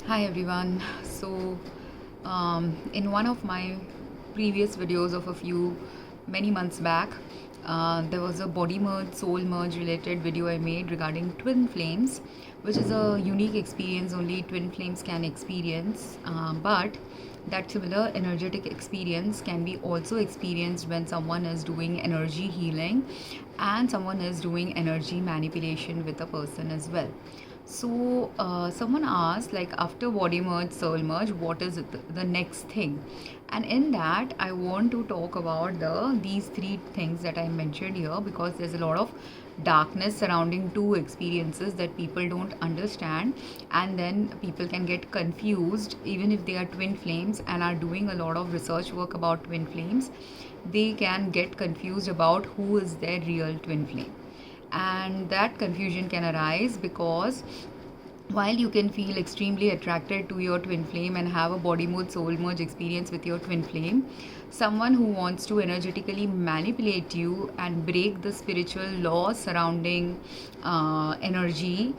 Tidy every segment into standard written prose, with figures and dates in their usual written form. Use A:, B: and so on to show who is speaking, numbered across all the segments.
A: Hi everyone. In one of my previous videos of many months back, there was a body merge, soul merge related video I made regarding twin flames, which is a unique experience only twin flames can experience. But that similar energetic experience can be also experienced when someone is doing energy healing and someone is doing energy manipulation with a person as well. Someone asked, like, after body merge, soul merge, what is the next thing? And in that, I want to talk about these three things that I mentioned here because there's a lot of darkness surrounding two experiences that people don't understand, and then people can get confused even if they are twin flames and are doing a lot of research work about twin flames. They can get confused about who is their real twin flame, and that confusion can arise because while you can feel extremely attracted to your twin flame and have a body mode soul merge experience with your twin flame, someone who wants to energetically manipulate you and break the spiritual laws surrounding energy,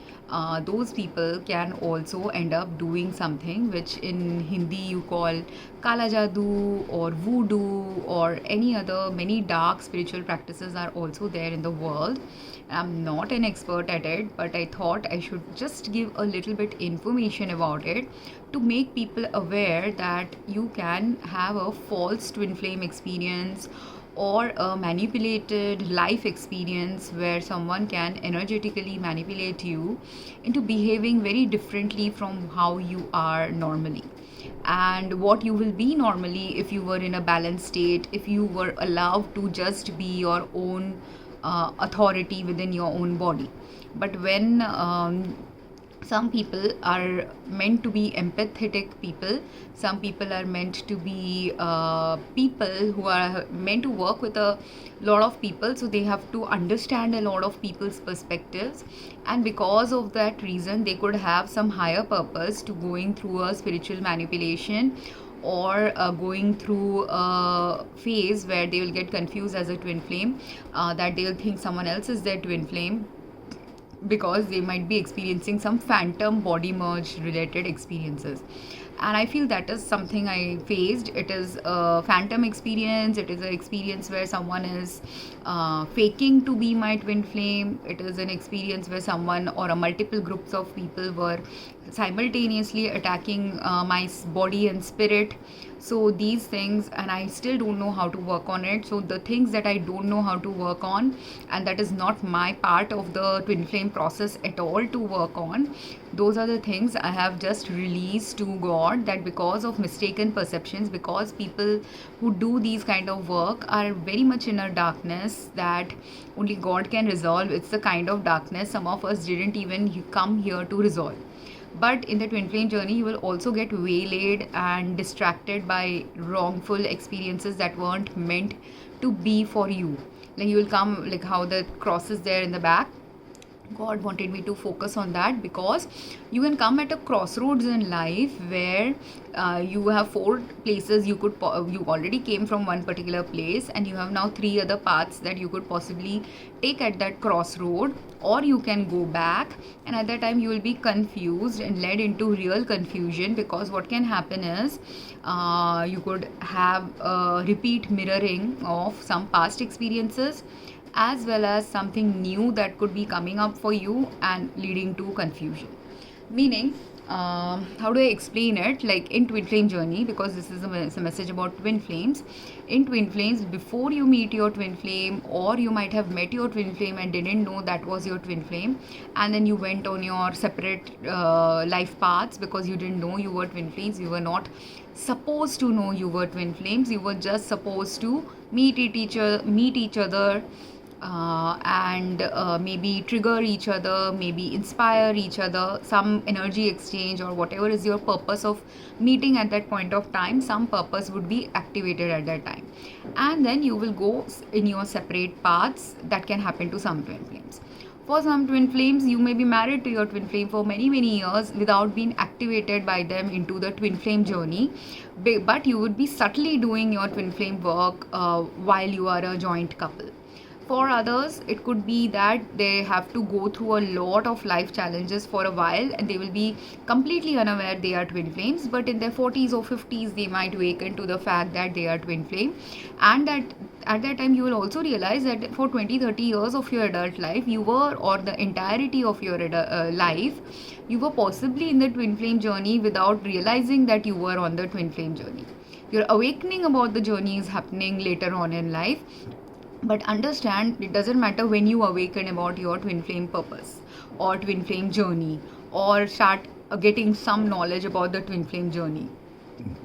A: those people can also end up doing something which in Hindi you call kala jadoo or voodoo, or any other many dark spiritual practices are also there in the world. I'm not an expert at it, but I thought I should just give a little bit information about it to make people aware that you can have a false twin flame experience or a manipulated life experience where someone can energetically manipulate you into behaving very differently from how you are normally, and what you will be normally if you were in a balanced state, if you were allowed to just be your own authority within your own body. But when some people are meant to be empathetic people, some people are meant to be people who are meant to work with a lot of people, so they have to understand a lot of people's perspectives, and because of that reason they could have some higher purpose to going through a spiritual manipulation or going through a phase where they will get confused as a twin flame, that they will think someone else is their twin flame because they might be experiencing some phantom body merge related experiences. And I feel that is something I faced. It is a phantom experience, it is an experience where someone is faking to be my twin flame, it is an experience where someone or a multiple groups of people were simultaneously attacking my body and spirit. So these things, and I still don't know how to work on it. So the things that I don't know how to work on, and that is not my part of the twin flame process at all to work on, those are the things I have just released to God, that because of mistaken perceptions, because people who do these kind of work are very much in a darkness that only God can resolve. It's the kind of darkness some of us didn't even come here to resolve. But in the twin flame journey, you will also get waylaid and distracted by wrongful experiences that weren't meant to be for you. Like, you will come, like how the cross is there in the back. God wanted me to focus on that because you can come at a crossroads in life where you have four places you could you already came from one particular place, and you have now three other paths that you could possibly take at that crossroad, or you can go back, and at that time you will be confused and led into real confusion, because what can happen is you could have a repeat mirroring of some past experiences as well as something new that could be coming up for you and leading to confusion. Meaning, how do I explain it? Like in twin flame journey, because this is a message about twin flames. In twin flames, before you meet your twin flame, or you might have met your twin flame and didn't know that was your twin flame, and then you went on your separate life paths because you didn't know you were twin flames. You were not supposed to know you were twin flames. You were just supposed to meet each other, and maybe trigger each other, maybe inspire each other, some energy exchange, or whatever is your purpose of meeting at that point of time. Some purpose would be activated at that time, and then you will go in your separate paths. That can happen to some twin flames. For some twin flames, you may be married to your twin flame for many years without being activated by them into the twin flame journey, but you would be subtly doing your twin flame work while you are a joint couple. For others, it could be that they have to go through a lot of life challenges for a while and they will be completely unaware they are twin flames, but in their 40s or 50s they might awaken to the fact that they are twin flame. And that at that time you will also realize that for 20-30 years of your adult life you were, or the entirety of your life, you were possibly in the twin flame journey without realizing that you were on the twin flame journey. Your awakening about the journey is happening later on in life. But understand, it doesn't matter when you awaken about your twin flame purpose or twin flame journey, or start getting some knowledge about the twin flame journey.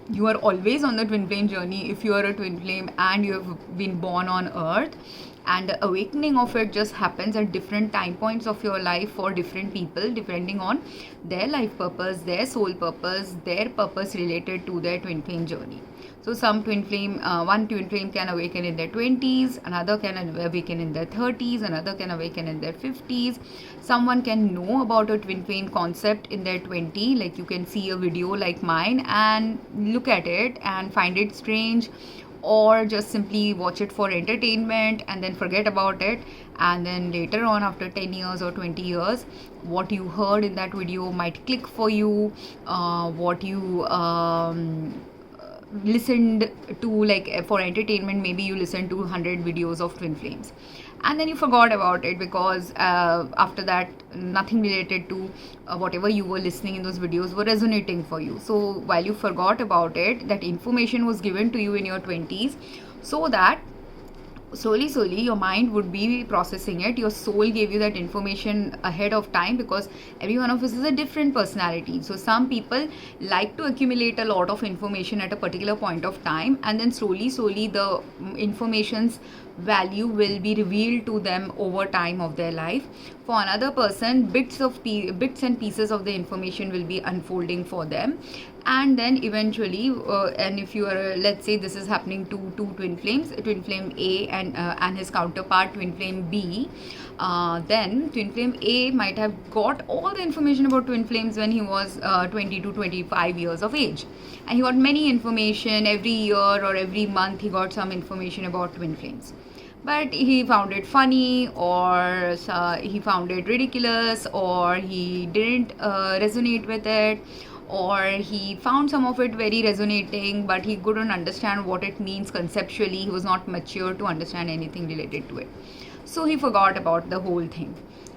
A: You are always on the twin flame journey if you are a twin flame and you have been born on earth. And the awakening of it just happens at different time points of your life for different people, depending on their life purpose, their soul purpose, their purpose related to their twin flame journey. So some twin flame, one twin flame can awaken in their 20s, another can awaken in their 30s, another can awaken in their 50s. Someone can know about a twin flame concept in their 20, like you can see a video like mine and look at it and find it strange, or just simply watch it for entertainment and then forget about it, and then later on after 10 years or 20 years what you heard in that video might click for you. What you listened to, like for entertainment, maybe you listened to 100 videos of twin flames and then you forgot about it because after that nothing related to whatever you were listening in those videos were resonating for you. So while you forgot about it, that information was given to you in your 20s, so that slowly your mind would be processing it. Your soul gave you that information ahead of time, because every one of us is a different personality. So some people like to accumulate a lot of information at a particular point of time, and then slowly the information's value will be revealed to them over time of their life. For another person, bits and pieces of the information will be unfolding for them, and then eventually and if you are let's say this is happening to two twin flames, twin flame A and his counterpart twin flame B, then twin flame A might have got all the information about twin flames when he was 20 to 25 years of age, and he got many information every year or every month. He got some information about twin flames, but he found it funny, or he found it ridiculous, or he didn't resonate with it, or he found some of it very resonating but he couldn't understand what it means conceptually. He was not mature to understand anything related to it, so he forgot about the whole thing.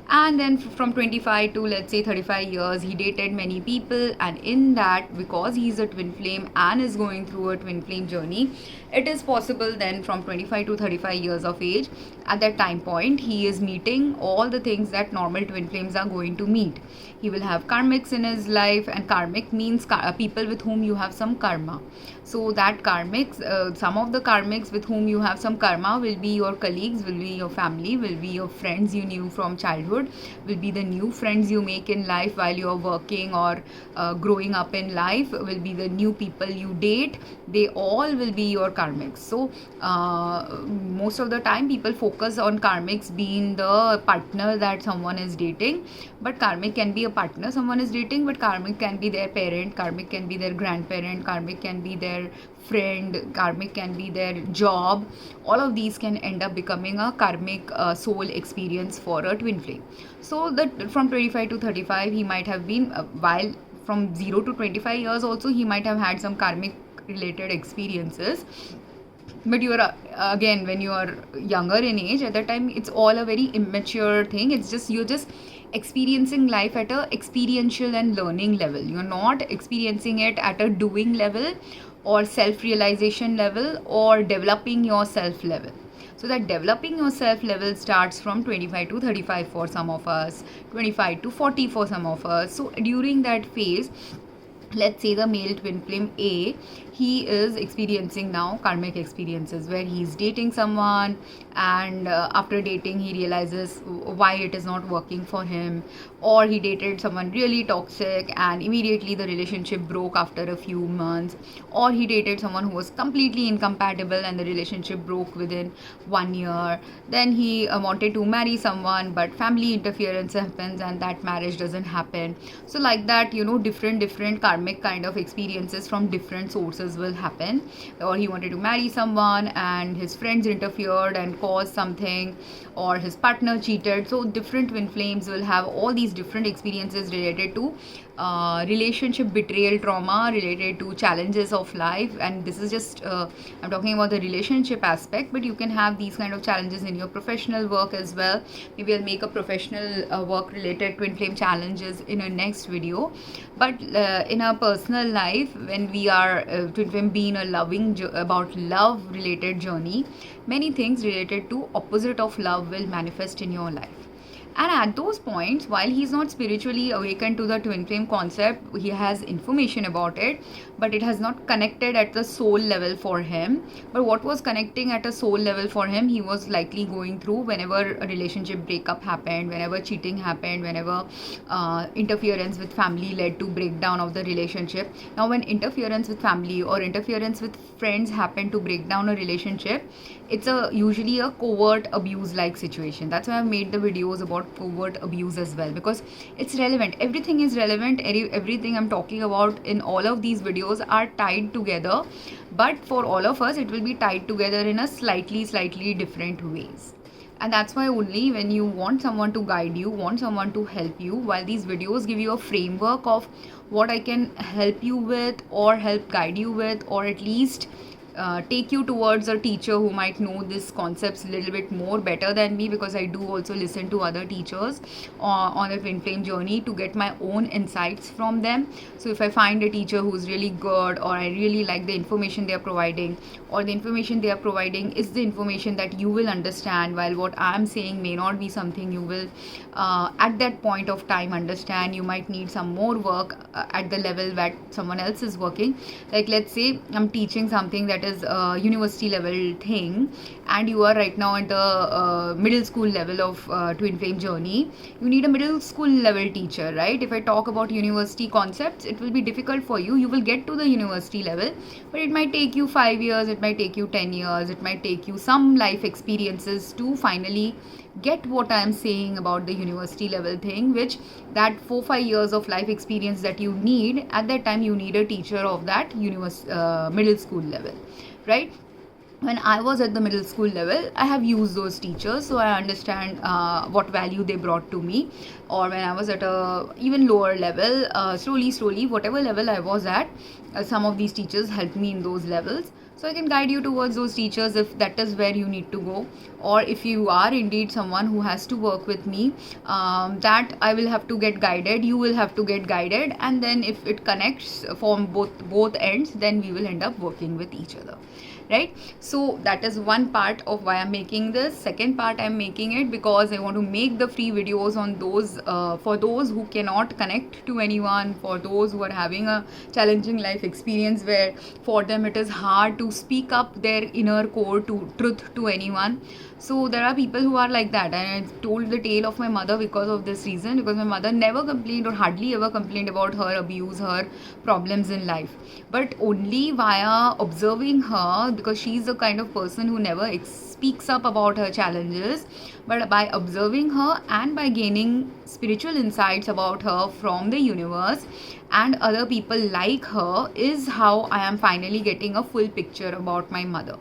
A: And then from 25 to let's say 35 years he dated many people, and in that, because he's a twin flame and is going through a twin flame journey, it is possible then from 25 to 35 years of age, at that time point he is meeting all the things that normal twin flames are going to meet. He will have karmics in his life, and karmic means people with whom you have some karma. So that karmics, some of the karmics with whom you have some karma will be your colleagues, will be your family, will be your friends you knew from childhood, will be the new friends you make in life while you are working or growing up in life, will be the new people you date. They all will be your karmics. So most of the time people focus on karmics being the partner that someone is dating, but karmic can be a partner someone is dating, but karmic can be their parent, karmic can be their grandparent, karmic can be their friend, karmic can be their job. All of these can end up becoming a karmic soul experience for a twin flame. So that from 25 to 35 he might have been while from 0 to 25 years also he might have had some karmic related experiences. But you are again, when you are younger in age, at that time it's all a very immature thing. It's just you're just experiencing life at a experiential and learning level. You're not experiencing it at a doing level or self-realization level or developing yourself level. So that developing yourself level starts from 25 to 35 for some of us, 25 to 40 for some of us. So during that phase, let's say the male twin flame A, he is experiencing now karmic experiences where he's dating someone, and after dating he realizes why it is not working for him, or he dated someone really toxic and immediately the relationship broke after a few months, or he dated someone who was completely incompatible and the relationship broke within 1 year. Then he wanted to marry someone, but family interference happens and that marriage doesn't happen. So like that, different karmic kind of experiences from different sources experiences will happen, or he wanted to marry someone and his friends interfered and caused something, or his partner cheated. So different twin flames will have all these different experiences related to relationship betrayal trauma, related to challenges of life. And this is just I'm talking about the relationship aspect, but you can have these kind of challenges in your professional work as well. Maybe I'll make a professional work related twin flame challenges in a next video. But in our personal life, when we are twin flame being a loving about love related journey, many things related to opposite of love will manifest in your life. And at those points, while he's not spiritually awakened to the twin flame concept, he has information about it, but it has not connected at the soul level for him. But what was connecting at a soul level for him, he was likely going through whenever a relationship breakup happened, whenever cheating happened, whenever interference with family led to breakdown of the relationship. Now, when interference with family or interference with friends happen to break down a relationship, it's usually a covert abuse like situation. That's why I've made the videos about covert abuse as well, because it's relevant. Everything is relevant. Everything I'm talking about in all of these videos are tied together, but for all of us it will be tied together in a slightly different ways. And that's why only when you want someone to guide you, want someone to help you, while these videos give you a framework of what I can help you with or help guide you with, or at least take you towards a teacher who might know these concepts a little bit more better than me, because I do also listen to other teachers on a twin flame journey to get my own insights from them. So if I find a teacher who's really good, or I really like the information they are providing, or the information they are providing is the information that you will understand, while what I'm saying may not be something you will at that point of time understand, you might need some more work at the level that someone else is working. Like, let's say I'm teaching something that is a university level thing, and you are right now at the middle school level of twin flame journey. You need a middle school level teacher, right? If I talk about university concepts, it will be difficult for you. You will get to the university level, but it might take you 5 years, it might take you 10 years, it might take you some life experiences to finally get what I am saying about the university level thing, which that 4-5 years of life experience that you need, at that time you need a teacher of that middle school level, right? When I was at the middle school level, I have used those teachers, so I understand what value they brought to me. Or when I was at a even lower level, slowly, whatever level I was at, some of these teachers helped me in those levels. So I can guide you towards those teachers if that is where you need to go. Or if you are indeed someone who has to work with me, that I will have to get guided, you will have to get guided, and then if it connects from both ends, then we will end up working with each other, right? So that is one part of why I'm making this. Second part, I'm making it because I want to make the free videos on those for those who cannot connect to anyone, for those who are having a challenging life experience where for them it is hard to speak up their inner core to truth to anyone. So there are people who are like that, and I told the tale of my mother because of this reason, because my mother never complained or hardly ever complained about her abuse, her problems in life, but only via observing her, because she's the kind of person who never speaks up about her challenges, but by observing her and by gaining spiritual insights about her from the universe and other people like her is how I am finally getting a full picture about my mother.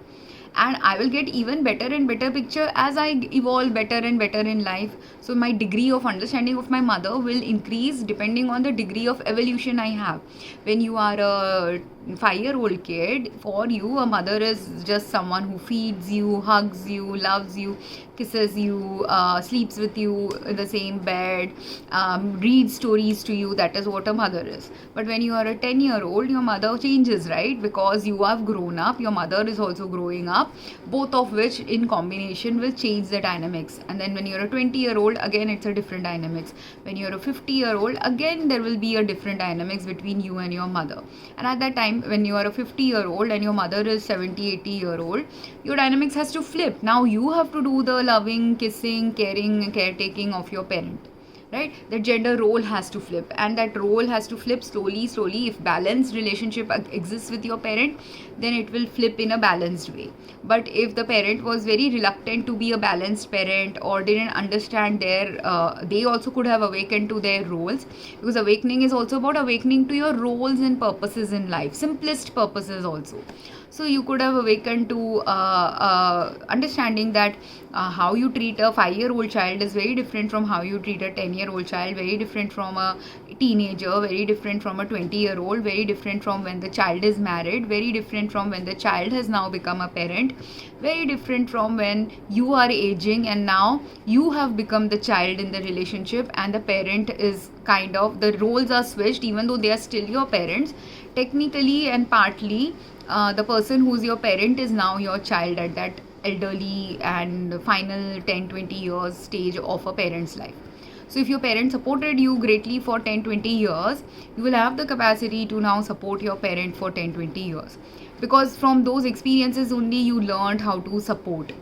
A: And I will get even better and better picture as I evolve better and better in life. So my degree of understanding of my mother will increase depending on the degree of evolution I have. When you are a 5-year-old kid, for you a mother is just someone who feeds you, hugs you, loves you, kisses you, sleeps with you in the same bed, reads stories to you. That is what a mother is. But when you are a 10-year-old, your mother changes, right? Because you have grown up, your mother is also growing up, both of which in combination will change the dynamics. And then when you're a 20-year-old, again it's a different dynamics. When you're a 50-year-old, again there will be a different dynamics between you and your mother. And at that time, when you are a 50-year-old and your mother is 70-80-year-old, your dynamics has to flip. Now you have to do the loving, kissing, caring, caretaking of your parent, right? The gender role has to flip, and that role has to flip slowly. If balanced relationship exists with your parent, then it will flip in a balanced way. But if the parent was very reluctant to be a balanced parent, or didn't understand their they also could have awakened to their roles, because awakening is also about awakening to your roles and purposes in life, simplest purposes also. So you could have awakened to understanding that how you treat a 5-year-old child is very different from how you treat a 10-year-old child, very different from a teenager, very different from a 20-year-old, very different from when the child is married, very different from when the child has now become a parent, very different from when you are aging and now you have become the child in the relationship, and the parent is kind of, the roles are switched. Even though they are still your parents, technically and partly, the person who's your parent is now your child at that elderly and final 10-20 years stage of a parent's life. So if your parent supported you greatly for 10-20 years, you will have the capacity to now support your parent for 10-20 years, because from those experiences only you learned how to support.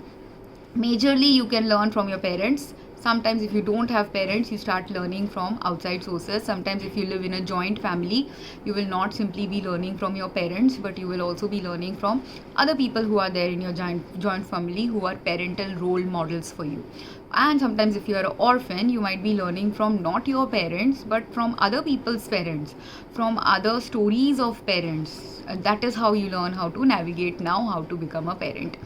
A: Majorly you can learn from your parents. Sometimes if you don't have parents, you start learning from outside sources. Sometimes if you live in a joint family, you will not simply be learning from your parents, but you will also be learning from other people who are there in your joint family, who are parental role models for you. And sometimes if you are an orphan, you might be learning from not your parents, but from other people's parents, from other stories of parents. That is how you learn how to navigate now, how to become a parent.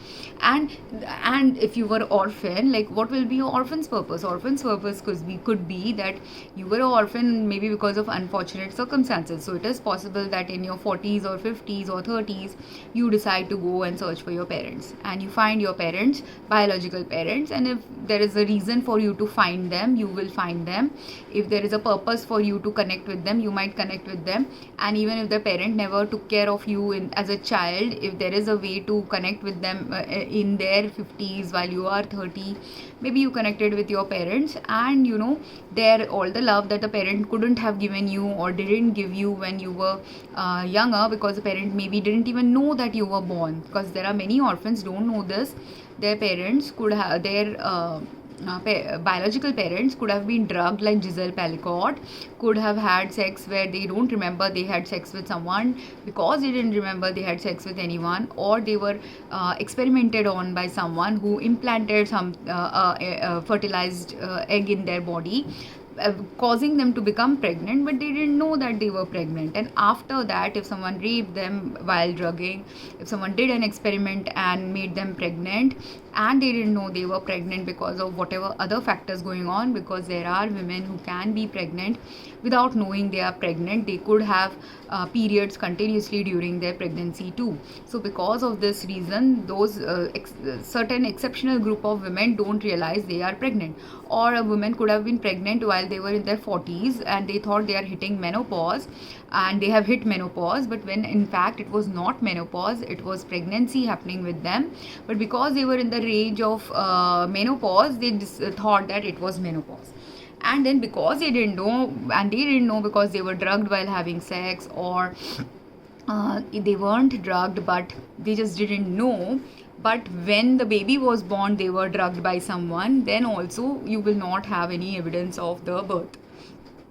A: And if you were orphan, like, what will be your orphan's purpose? Orphan's purpose could be that you were an orphan maybe because of unfortunate circumstances. So it is possible that in your 40s or 50s or 30s, you decide to go and search for your parents, and you find your parents, biological parents, and if there is a reason for you to find them, you will find them. If there is a purpose for you to connect with them, you might connect with them. And even if the parent never took care of you as a child, if there is a way to connect with them in their 50s while you are 30, maybe you connected with your parents, and you know, all the love that the parent couldn't have given you or didn't give you when you were younger, because the parent maybe didn't even know that you were born. Because there are many orphans don't know this. Their parents could have biological parents could have been drugged, like Giselle Pelicot, could have had sex where they don't remember they had sex with someone because they didn't remember they had sex with anyone, or they were experimented on by someone who implanted some fertilized egg in their body, causing them to become pregnant, but they didn't know that they were pregnant. And after that, if someone raped them while drugging, if someone did an experiment and made them pregnant, and they didn't know they were pregnant because of whatever other factors going on, because there are women who can be pregnant without knowing they are pregnant. They could have periods continuously during their pregnancy too. So because of this reason, those certain exceptional group of women don't realize they are pregnant. Or a woman could have been pregnant while they were in their 40s and they thought they are hitting menopause, and they have hit menopause, but when in fact it was not menopause, it was pregnancy happening with them. But because they were in the range of menopause, they thought that it was menopause. And then because they didn't know, and they didn't know because they were drugged while having sex, or they weren't drugged but they just didn't know, but when the baby was born they were drugged by someone, then also you will not have any evidence of the birth.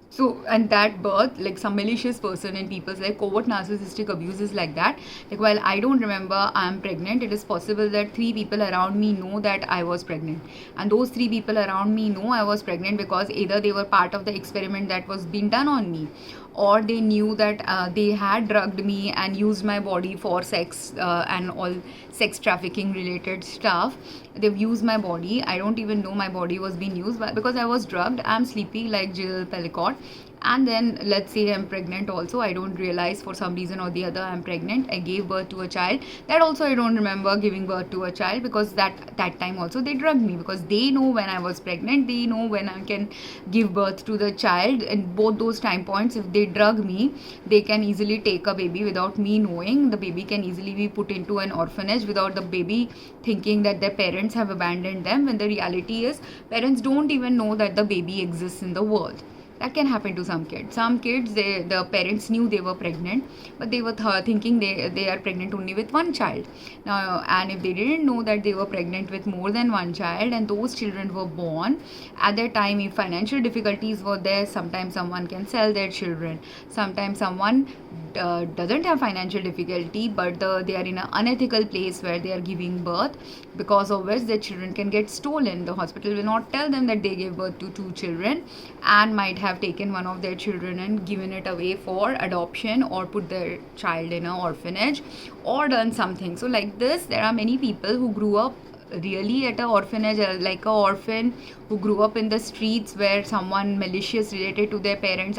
A: So, and that birth, like some malicious person in people's like covert narcissistic abuse is like that. Like, while I don't remember I'm pregnant, it is possible that 3 people around me know that I was pregnant. And those 3 people around me know I was pregnant because either they were part of the experiment that was being done on me, or they knew that they had drugged me and used my body for sex and all sex trafficking related stuff. They've used my body. I don't even know my body was being used, but because I was drugged, I'm sleepy like Jill Pelicot. And then let's say I'm pregnant also, I don't realize for some reason or the other I'm pregnant. I gave birth to a child. That also I don't remember giving birth to a child, because that time also they drugged me, because they know when I was pregnant, they know when I can give birth to the child. And both those time points, if they drug me, they can easily take a baby without me knowing. The baby can easily be put into an orphanage without the baby thinking that their parents have abandoned them, when the reality is parents don't even know that the baby exists in the world. That can happen to some kids. Some kids, the parents knew they were pregnant, but they were thinking they are pregnant only with one child. Now, and if they didn't know that they were pregnant with more than one child, and those children were born at that time, if financial difficulties were there, sometimes someone can sell their children. Sometimes someone doesn't have financial difficulty, but they are in an unethical place where they are giving birth, because of which their children can get stolen. The hospital will not tell them that they gave birth to two children, and might have taken one of their children and given it away for adoption, or put their child in an orphanage, or done something. So like this, there are many people who grew up really at an orphanage, like a orphan, who grew up in the streets, where someone malicious related to their parents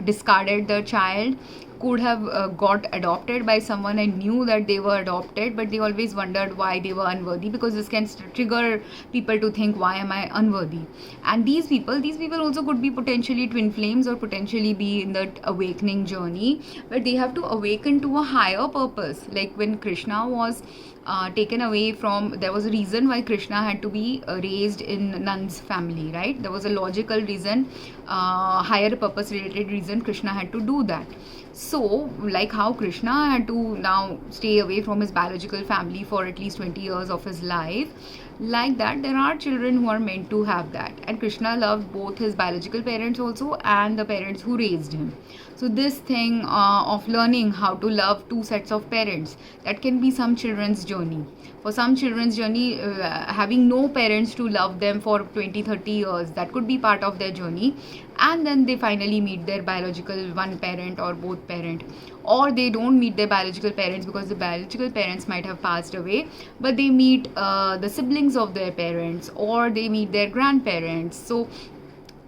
A: discarded the child, could have got adopted by someone and knew that they were adopted, but they always wondered why they were unworthy, because this can trigger people to think, why am I unworthy? And these people also could be potentially twin flames, or potentially be in the awakening journey, where they have to awaken to a higher purpose. Like when Krishna was taken away from, there was a reason why Krishna had to be raised in nun's family, right? There was a logical reason, higher purpose related reason Krishna had to do that. So like how Krishna had to now stay away from his biological family for at least 20 years of his life, like that there are children who are meant to have that. And Krishna loved both his biological parents also and the parents who raised him. So this thing of learning how to love two sets of parents, that can be some children's journey. For some children's journey, having no parents to love them for 20-30 years, that could be part of their journey. And then they finally meet their biological one parent or both parent, or they don't meet their biological parents because the biological parents might have passed away, but they meet the siblings of their parents, or they meet their grandparents. So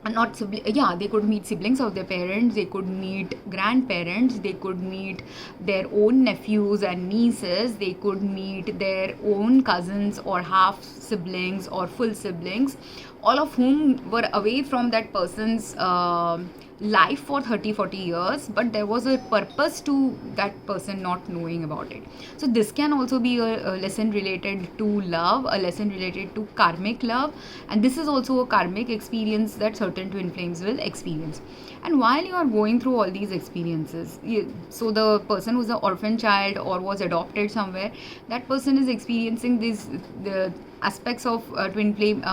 A: not sibling, yeah, they could meet siblings of their parents, they could meet grandparents, they could meet their own nephews and nieces, they could meet their own cousins or half siblings or full siblings, all of whom were away from that person's life for 30-40 years, but there was a purpose to that person not knowing about it. So this can also be a lesson related to love, a lesson related to karmic love, and this is also a karmic experience that certain twin flames will experience. And while you are going through all these experiences, so the person who's an orphan child or was adopted somewhere, that person is experiencing the aspects of twin flame,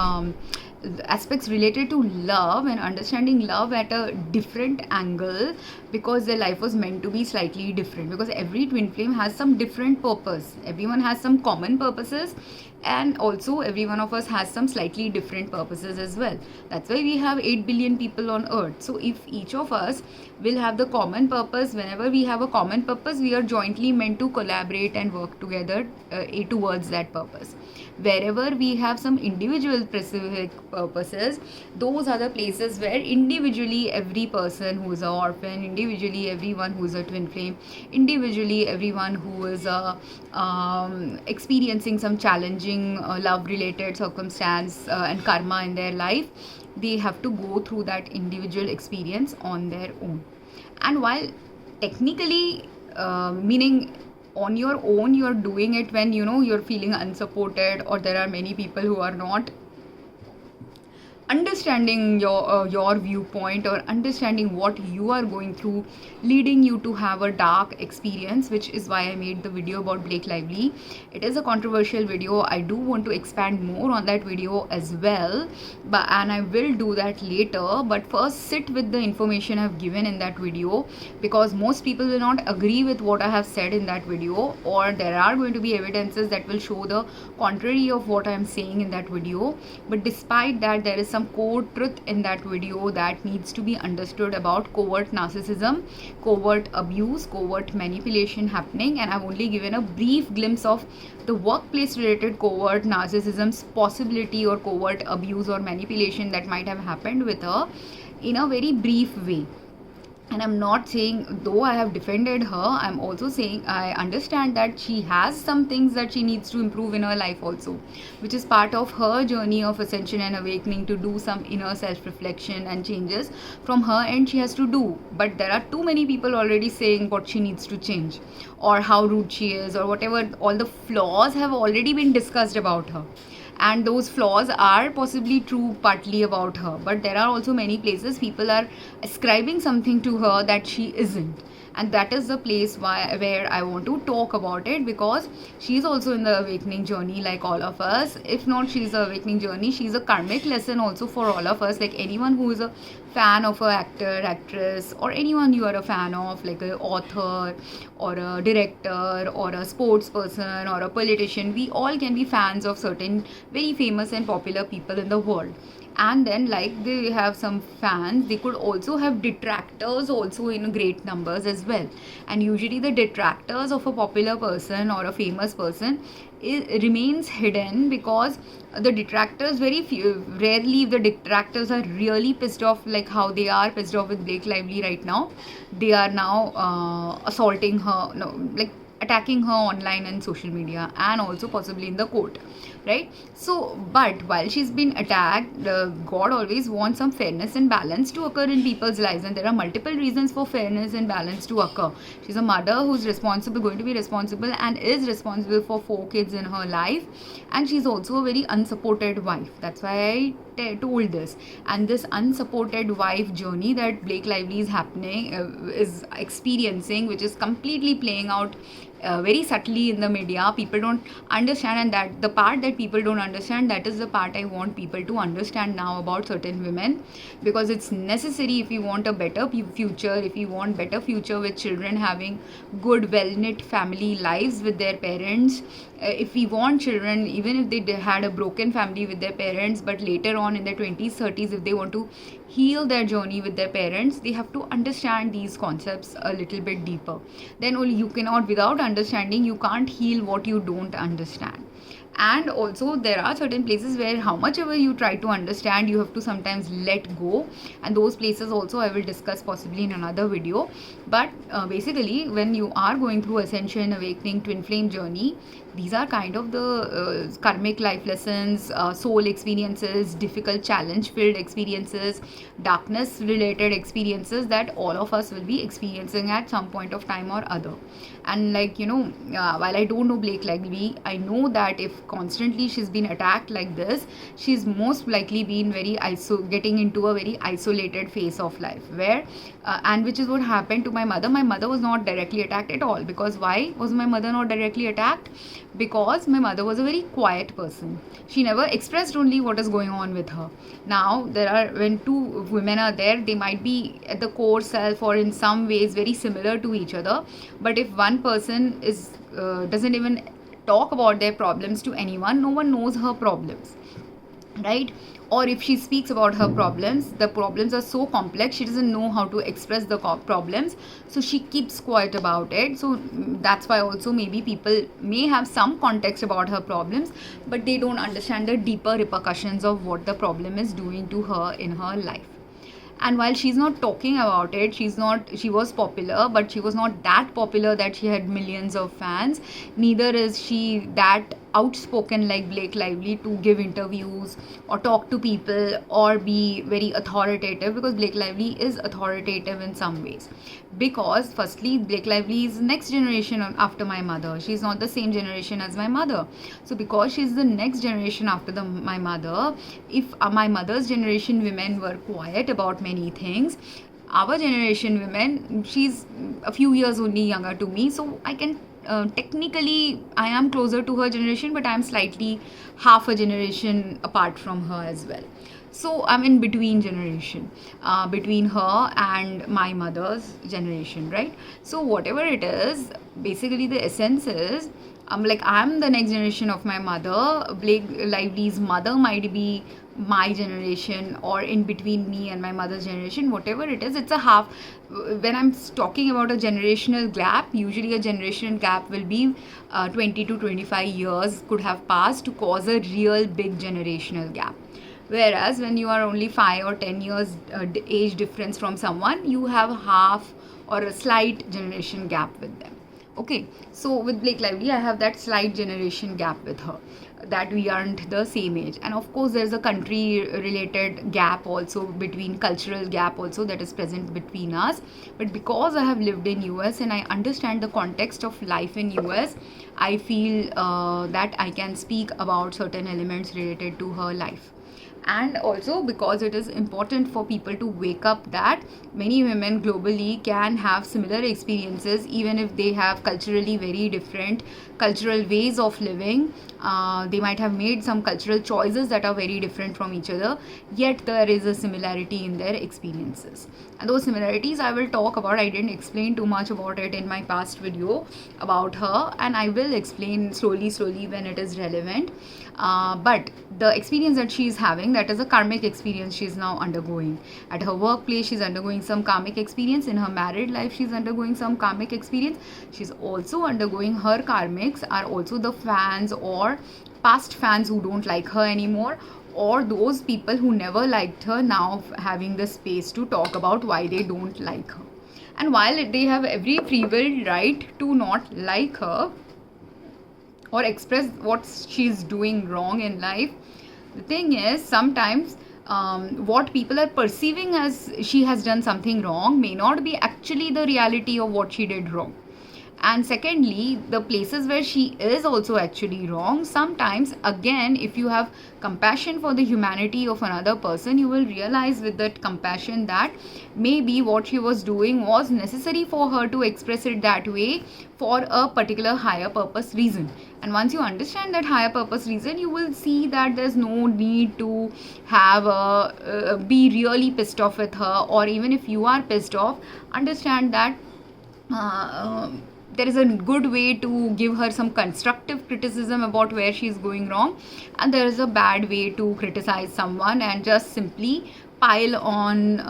A: aspects related to love and understanding love at a different angle, because their life was meant to be slightly different, because every twin flame has some different purpose. Everyone has some common purposes, and also every one of us has some slightly different purposes as well. That's why we have 8 billion people on earth. So if each of us will have the common purpose, whenever we have a common purpose, we are jointly meant to collaborate and work together towards that purpose. Wherever we have some individual specific purposes, those are the places where individually every person who is an orphan, individually everyone who is a twin flame, individually everyone who is experiencing some challenging love related circumstance and karma in their life, they have to go through that individual experience on their own. And while technically meaning on your own, you're doing it when you're feeling unsupported, or there are many people who are not understanding your viewpoint or understanding what you are going through, leading you to have a dark experience, which is why I made the video about Blake Lively. It is a controversial video. I do want to expand more on that video as well, and I will do that later. But first, sit with the information I've given in that video, because most people will not agree with what I have said in that video, or there are going to be evidences that will show the contrary of what I'm saying in that video. But despite that, there is some core truth in that video that needs to be understood about covert narcissism, covert abuse, covert manipulation happening, and I've only given a brief glimpse of the workplace related covert narcissism's possibility, or covert abuse or manipulation that might have happened with her in a very brief way. And I'm not saying, though I have defended her, I'm also saying I understand that she has some things that she needs to improve in her life also, which is part of her journey of ascension and awakening, to do some inner self-reflection and changes from her end she has to do. But there are too many people already saying what she needs to change, or how rude she is, or whatever. All the flaws have already been discussed about her. and those flaws are possibly true partly about her, but there are also many places people are ascribing something to her that she isn't. And that is the place where I want to talk about it, because she's also in the awakening journey like all of us. If not she's the awakening journey, she's a karmic lesson also for all of us. Like anyone who is a fan of an actor, actress, or anyone you are a fan of, like an author or a director or a sports person or a politician, we all can be fans of certain very famous and popular people in the world. And then like they have some fans, they could also have detractors also in great numbers as well. And usually the detractors of a popular person or a famous person remains hidden, because the detractors, very few, rarely the detractors are really pissed off like how they are pissed off with Blake Lively right now. They are now assaulting her, no, like attacking her online and social media, and also possibly in the court, right? So but while she's been attacked, God always wants some fairness and balance to occur in people's lives, and there are multiple reasons for fairness and balance to occur. She's a mother who's going to be responsible and is responsible for 4 kids in her life, and she's also a very unsupported wife. That's why I told this. And this unsupported wife journey that Blake Lively is experiencing, which is completely playing out very subtly in the media, people don't understand. And that the part that people don't understand, that is the part I want people to understand now about certain women, because it's necessary if you want a better future, if you want better future with children having good well-knit family lives with their parents. If we want children, even if they had a broken family with their parents, but later on in their 20s 30s, if they want to heal their journey with their parents, they have to understand these concepts a little bit deeper. Then only you cannot, without understanding, you can't heal what you don't understand. And also there are certain places where how much ever you try to understand, you have to sometimes let go, and those places also I will discuss possibly in another video. But basically when you are going through ascension, awakening, twin flame journey, these are kind of the karmic life lessons, soul experiences, difficult challenge filled experiences, darkness related experiences that all of us will be experiencing at some point of time or other. And like while I don't know Blake Lively, I know that if constantly she's been attacked like this, she's most likely been getting into a very isolated phase of life, where and which is what happened to my mother. My mother was not directly attacked at all. Because why was my mother not directly attacked? Because my mother was a very quiet person. She never expressed only what is going on with her. Now when 2 women are there, they might be at the core self or in some ways very similar to each other, but if one person doesn't even talk about their problems to anyone, no one knows her problems, right? Or if she speaks about her problems, the problems are so complex, she doesn't know how to express the problems, so she keeps quiet about it. So that's why also maybe people may have some context about her problems, but they don't understand the deeper repercussions of what the problem is doing to her in her life. And while she's not talking about it, she was popular, but she was not that popular that she had millions of fans. Neither is she that outspoken like Blake Lively to give interviews or talk to people or be very authoritative, because Blake Lively is authoritative in some ways. Because firstly, Blake Lively is next generation after my mother. She's not the same generation as my mother. So because she's the next generation after my mother, if my mother's generation women were quiet about many things, our generation women, she's a few years only younger to me, so I can technically I am closer to her generation, but I am slightly half a generation apart from her as well. So I'm in between generation, between her and my mother's generation, right? So whatever it is, basically the essence is, I'm the next generation of my mother. Blake Lively's mother might be my generation, or in between me and my mother's generation, whatever it is, it's a half. When I'm talking about a generational gap, usually a generational gap will be 20 to 25 years could have passed to cause a real big generational gap. Whereas when you are only 5 or 10 years age difference from someone, you have half or a slight generation gap with them. Okay, so with Blake Lively, I have that slight generation gap with her, that we aren't the same age. And of course, there's a country related gap also, between cultural gap also, that is present between us. But because I have lived in US and I understand the context of life in US, I feel that I can speak about certain elements related to her life. And also because it is important for people to wake up that many women globally can have similar experiences, even if they have culturally very different cultural ways of living. They might have made some cultural choices that are very different from each other, yet there is a similarity in their experiences. And those similarities I will talk about. I didn't explain too much about it in my past video about her, and I will explain slowly when it is relevant. But the experience that she is having, that is a karmic experience she is now undergoing. At her workplace, she's undergoing some karmic experience. In her married life, she's undergoing some karmic experience. She's also undergoing, her karmics are also the fans or past fans who don't like her anymore, or those people who never liked her now having the space to talk about why they don't like her. And while they have every free will right to not like her or express what she's doing wrong in life, the thing is sometimes what people are perceiving as she has done something wrong may not be actually the reality of what she did wrong. And secondly, the places where she is also actually wrong, sometimes again, if you have compassion for the humanity of another person, you will realize with that compassion that maybe what she was doing was necessary for her to express it that way for a particular higher purpose reason. And once you understand that higher purpose reason, you will see that there's no need to have be really pissed off with her. Or even if you are pissed off, understand that there is a good way to give her some constructive criticism about where she is going wrong, and there is a bad way to criticize someone and just simply pile on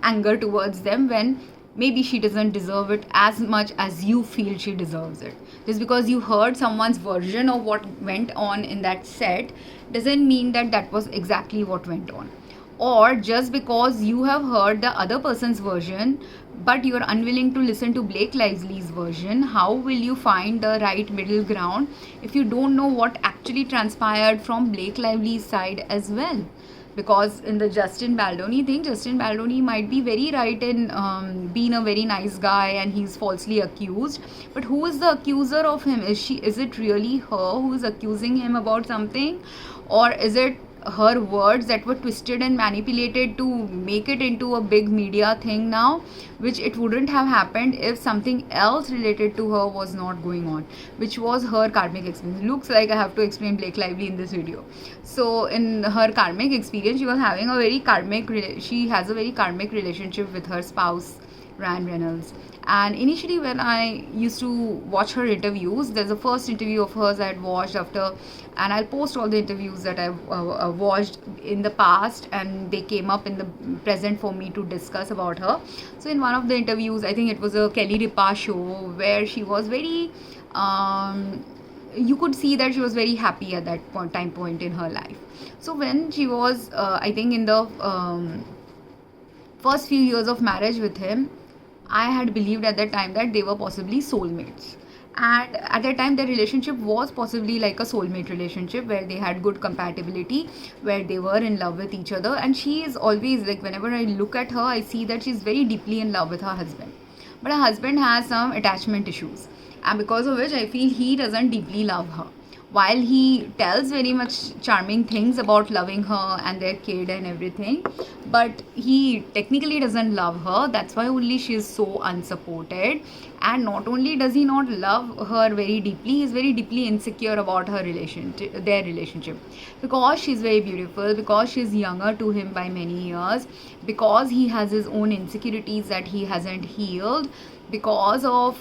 A: anger towards them when maybe she doesn't deserve it as much as you feel she deserves it. Just because you heard someone's version of what went on in that set doesn't mean that that was exactly what went on. Or just because you have heard the other person's version but you're unwilling to listen to Blake Lively's version, how will you find the right middle ground if you don't know what actually transpired from Blake Lively's side as well? Because in the Justin Baldoni thing, Justin Baldoni might be very right in being a very nice guy and he's falsely accused, but who is the accuser of him? Is it really her who is accusing him about something, or is it her words that were twisted and manipulated to make it into a big media thing now, which it wouldn't have happened if something else related to her was not going on, which was her karmic experience. Looks like I have to explain Blake Lively in this video. So in her karmic experience, she was having a very karmic she has a very karmic relationship with her spouse Ryan Reynolds. And initially when I used to watch her interviews, there's a first interview of hers I had watched after, and I'll post all the interviews that I've watched in the past, and they came up in the present for me to discuss about her. So in one of the interviews, I think it was a Kelly Ripa show, where she was very you could see that she was very happy at that time point in her life. So when she was I think in the first few years of marriage with him, I had believed at that time that they were possibly soulmates. And at that time, their relationship was possibly like a soulmate relationship where they had good compatibility, where they were in love with each other. And she is always like, whenever I look at her, I see that she's very deeply in love with her husband. But her husband has some attachment issues, and because of which I feel he doesn't deeply love her. While he tells very much charming things about loving her and their kid and everything, but he technically doesn't love her. That's why only she is so unsupported. And not only does he not love her very deeply, he is very deeply insecure about her relationship, their relationship, because she's very beautiful, because she's younger to him by many years, because he has his own insecurities that he hasn't healed, because of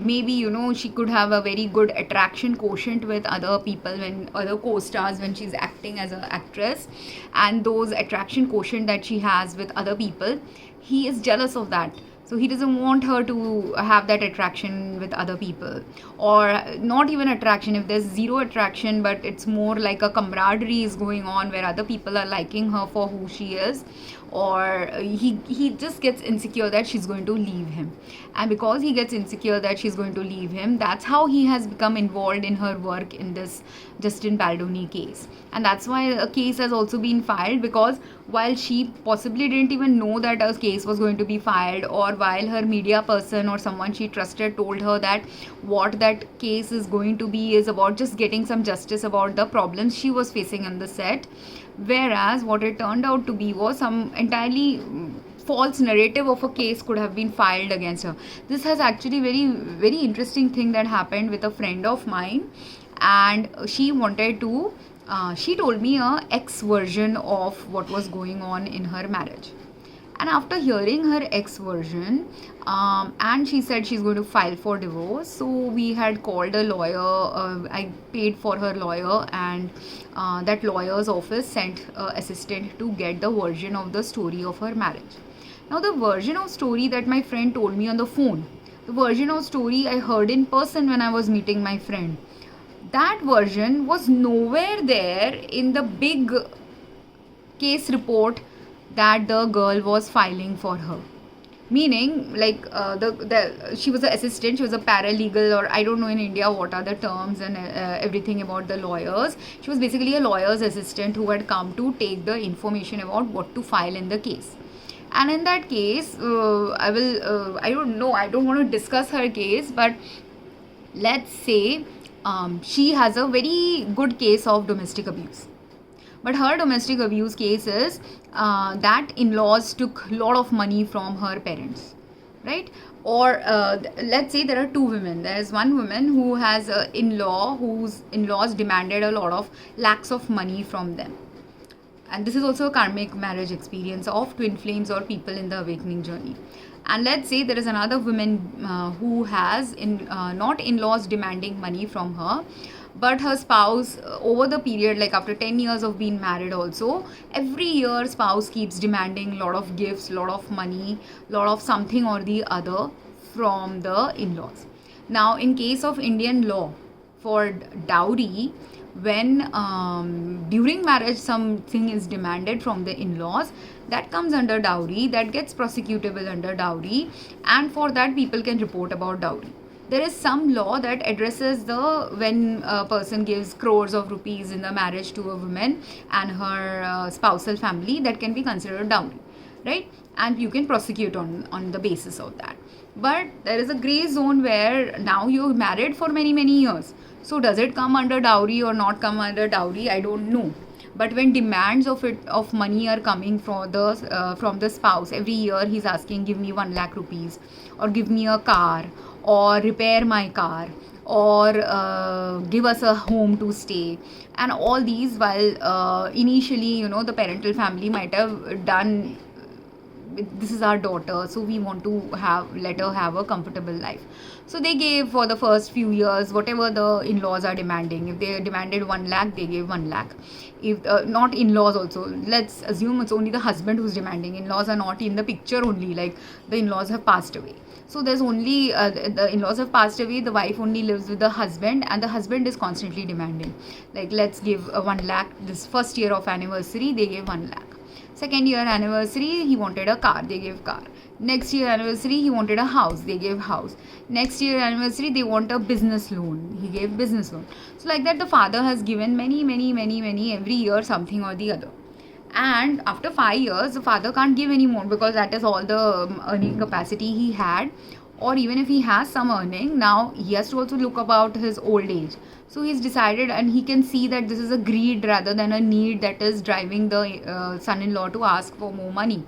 A: maybe she could have a very good attraction quotient with other people, when other co-stars, when she's acting as an actress, and those attraction quotient that she has with other people, he is jealous of that. So he doesn't want her to have that attraction with other people, or not even attraction. If there's zero attraction, but it's more like a camaraderie is going on where other people are liking her for who she is, or he just gets insecure that she's going to leave him. And because he gets insecure that she's going to leave him, that's how he has become involved in her work in this Justin Baldoni case. And that's why a case has also been filed, because while she possibly didn't even know that a case was going to be filed, or while her media person or someone she trusted told her that what that case is going to be is about just getting some justice about the problems she was facing on the set, whereas what it turned out to be was some entirely false narrative of a case could have been filed against her. This has actually very interesting thing that happened with a friend of mine, and she wanted to she told me a ex version of what was going on in her marriage. And after hearing her ex version, and she said she's going to file for divorce, so we had called a lawyer. I paid for her lawyer, and that lawyer's office sent an assistant to get the version of the story of her marriage. Now, the version of story that my friend told me on the phone, the version of story I heard in person when I was meeting my friend, that version was nowhere there in the big case report that the girl was filing for her. Meaning, like, she was an assistant, she was a paralegal, or I don't know in India what are the terms and everything about the lawyers. She was basically a lawyer's assistant who had come to take the information about what to file in the case. And in that case, I don't know, I don't want to discuss her case, but let's say she has a very good case of domestic abuse. But her domestic abuse case is that in-laws took a lot of money from her parents, right? Or let's say there are two women. There is one woman who has an in-law whose in-laws demanded a lot of lakhs of money from them. And this is also a karmic marriage experience of twin flames or people in the awakening journey. And let's say there is another woman who has not in-laws demanding money from her, but her spouse over the period, like after 10 years of being married also, every year spouse keeps demanding a lot of gifts, a lot of money, a lot of something or the other from the in-laws. Now, in case of Indian law, for dowry, when during marriage something is demanded from the in-laws, that comes under dowry, that gets prosecutable under dowry, and for that people can report about dowry. There is some law that addresses when a person gives crores of rupees in the marriage to a woman and her spousal family, that can be considered dowry, right? And you can prosecute on the basis of that. But there is a gray zone where now you're married for many years. So does it come under dowry or not come under dowry? I don't know. But when demands of money are coming from the spouse, every year he's asking, give me 1 lakh rupees, or give me a car, or repair my car, or give us a home to stay, and all these, while initially the parental family might have done, this is our daughter, so we want to let her have a comfortable life. So they gave for the first few years whatever the in-laws are demanding. If they demanded 1 lakh, they gave 1 lakh. If not in-laws also, let's assume it's only the husband who's demanding. In-laws are not in the picture only, like the in-laws have passed away. So there's only the in-laws have passed away, the wife only lives with the husband, and the husband is constantly demanding. Like, let's give 1 lakh. This first year of anniversary, they gave 1 lakh. Second year anniversary, he wanted a car, they gave car. Next year anniversary, he wanted a house, they gave house. Next year anniversary, they want a business loan, he gave business loan. So like that, the father has given many every year, something or the other. And after 5 years, the father can't give any more, because that is all the earning capacity he had. Or even if he has some earning, now he has to also look about his old age. So he's decided, and he can see that this is a greed rather than a need that is driving the son-in-law to ask for more money.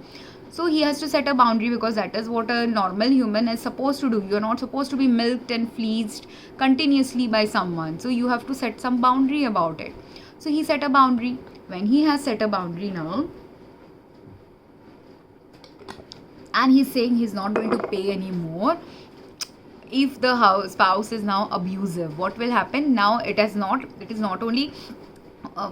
A: So he has to set a boundary, because that is what a normal human is supposed to do. You're not supposed to be milked and fleeced continuously by someone. So you have to set some boundary about it. So he set a boundary. When he has set a boundary now, and he's saying he's not going to pay anymore, if the spouse is now abusive, what will happen? Now it is not only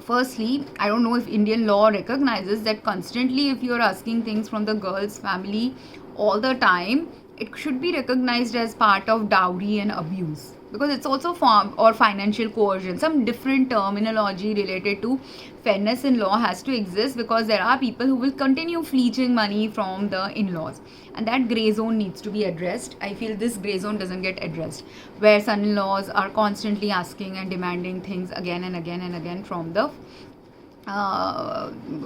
A: firstly, I don't know if Indian law recognizes that constantly if you're asking things from the girl's family all the time, it should be recognized as part of dowry and abuse. because it's also form or financial coercion. Some different terminology related to fairness in law has to exist, because there are people who will continue fleeching money from the in-laws, and that gray zone needs to be addressed. I feel this gray zone doesn't get addressed, where son-in-laws are constantly asking and demanding things again and again and again from the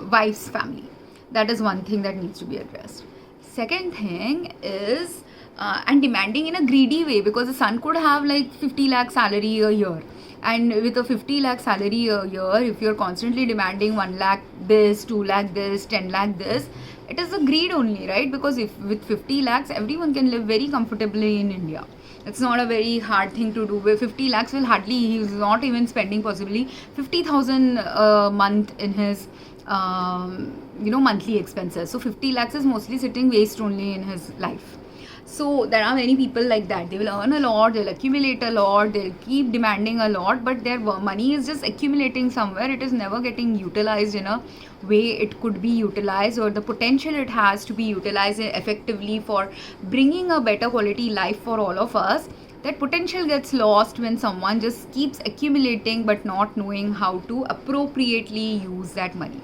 A: wife's family. That is one thing that needs to be addressed. Second thing is and demanding in a greedy way, because the son could have like 50 lakh salary a year, and with a 50 lakh salary a year, if you're constantly demanding 1 lakh this, 2 lakh this, 10 lakh this, it is a greed only, right? Because if with 50 lakhs everyone can live very comfortably in India. It's not a very hard thing to do. With 50 lakhs will hardly, he's not even spending possibly 50,000 a month in his monthly expenses. So 50 lakhs is mostly sitting waste only in his life. So there are many people like that. They will earn a lot, they'll accumulate a lot, they'll keep demanding a lot, but their money is just accumulating somewhere. It is never getting utilized in a way it could be utilized, or the potential it has to be utilized effectively for bringing a better quality life for all of us. That potential gets lost when someone just keeps accumulating but not knowing how to appropriately use that money.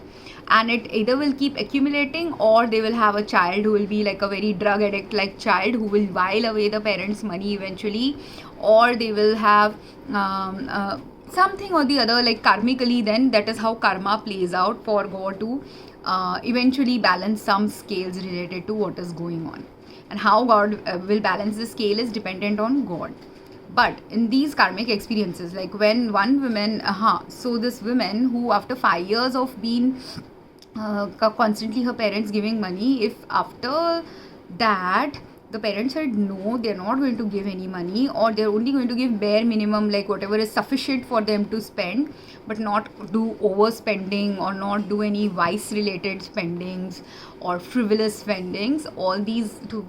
A: And it either will keep accumulating, or they will have a child who will be like a very drug addict like child who will while away the parents' money eventually, or they will have something or the other, like karmically. Then that is how karma plays out for God to eventually balance some scales related to what is going on. And how God will balance the scale is dependent on God. But in these karmic experiences, like when one woman, so this woman who after 5 years of being constantly her parents giving money, if after that the parents said no, they're not going to give any money, or they're only going to give bare minimum, like whatever is sufficient for them to spend, but not do overspending or not do any vice related spendings or frivolous spendings, all these to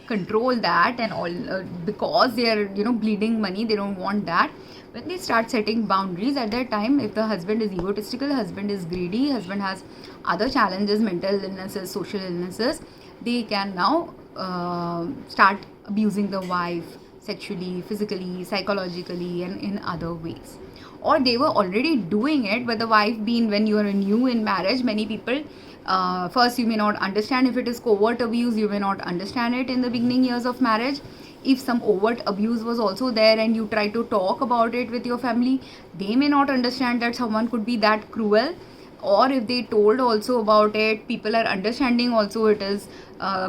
A: control that, and all because they are bleeding money, they don't want that. When they start setting boundaries at that time, if the husband is egotistical, husband is greedy, husband has other challenges, mental illnesses, social illnesses, they can now start abusing the wife sexually, physically, psychologically, and in other ways. Or they were already doing it, but the wife being, when you are new in marriage, many people first you may not understand if it is covert abuse, you may not understand it in the beginning years of marriage. If some overt abuse was also there and you try to talk about it with your family, they may not understand that someone could be that cruel. Or if they told also about it, people are understanding also it is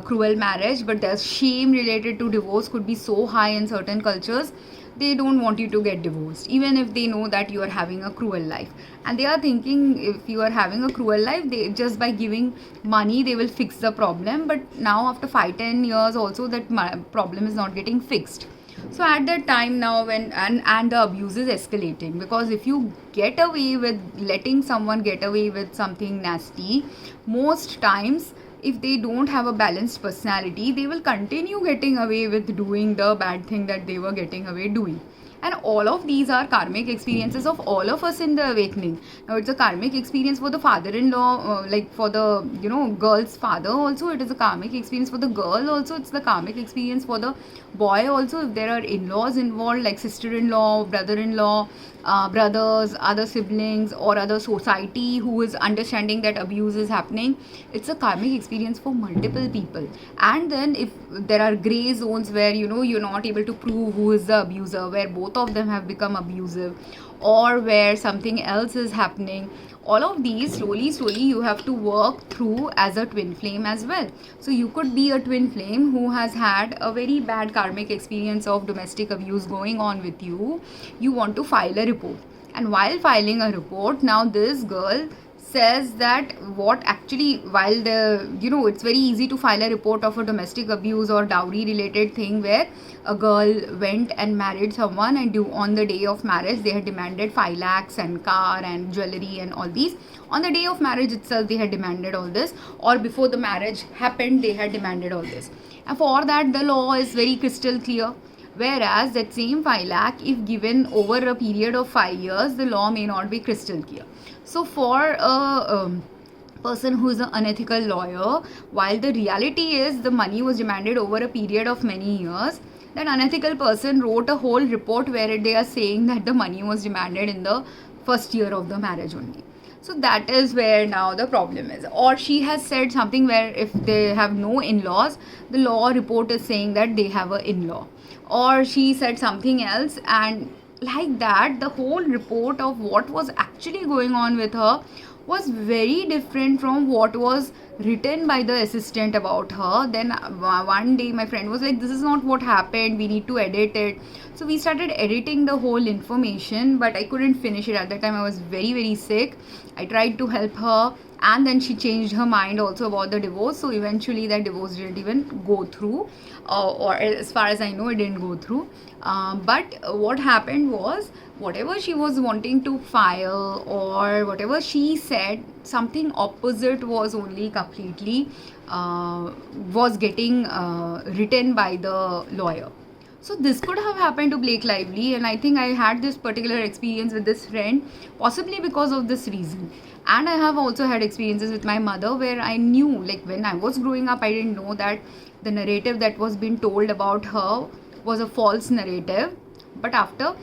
A: cruel marriage, but there's shame related to divorce could be so high in certain cultures. They don't want you to get divorced, even if they know that you are having a cruel life. And they are thinking if you are having a cruel life, they just by giving money, they will fix the problem. But now after 5-10 years also, that problem is not getting fixed. So at that time now, when and the abuse is escalating, because if you get away with letting someone get away with something nasty, most times if they don't have a balanced personality, they will continue getting away with doing the bad thing that they were getting away doing. And all of these are karmic experiences of all of us in the awakening. Now it's a karmic experience for the father-in-law, like for the girl's father also. It is a karmic experience for the girl also. It's the karmic experience for the boy also. If there are in-laws involved, like sister-in-law, brother-in-law, brothers, other siblings, or other society who is understanding that abuse is happening, it's a karmic experience for multiple people. And then if there are gray zones where you're not able to prove who is the abuser, where both of them have become abusive, or where something else is happening, all of these slowly you have to work through as a twin flame as well. So you could be a twin flame who has had a very bad karmic experience of domestic abuse going on with you. You want to file a report, and while filing a report, now this girl says that what actually, while it's very easy to file a report of a domestic abuse or dowry related thing, where a girl went and married someone, and on the day of marriage they had demanded 5 lakhs and car and jewelry and all these. On the day of marriage itself they had demanded all this, or before the marriage happened they had demanded all this. And for that the law is very crystal clear. Whereas that same 5 lakh, if given over a period of 5 years, the law may not be crystal clear. So for a person who is an unethical lawyer, while the reality is the money was demanded over a period of many years, that unethical person wrote a whole report where they are saying that the money was demanded in the first year of the marriage only. So that is where now the problem is. Or she has said something where if they have no in-laws, the law report is saying that they have a in-law. Or she said something else, and like that, the whole report of what was actually going on with her was very different from what was written by the assistant about her. Then one day my friend was like, this is not what happened, we need to edit it. So we started editing the whole information, but I couldn't finish it. At that time I was very sick. I tried to help her, and then she changed her mind also about the divorce. So eventually that divorce didn't even go through, or as far as I know, it didn't go through. But what happened was, whatever she was wanting to file or whatever she said, something opposite was only completely was getting written by the lawyer. So this could have happened to Blake Lively, and I think I had this particular experience with this friend possibly because of this reason. And I have also had experiences with my mother where I knew, like when I was growing up, I didn't know that the narrative that was being told about her was a false narrative. But after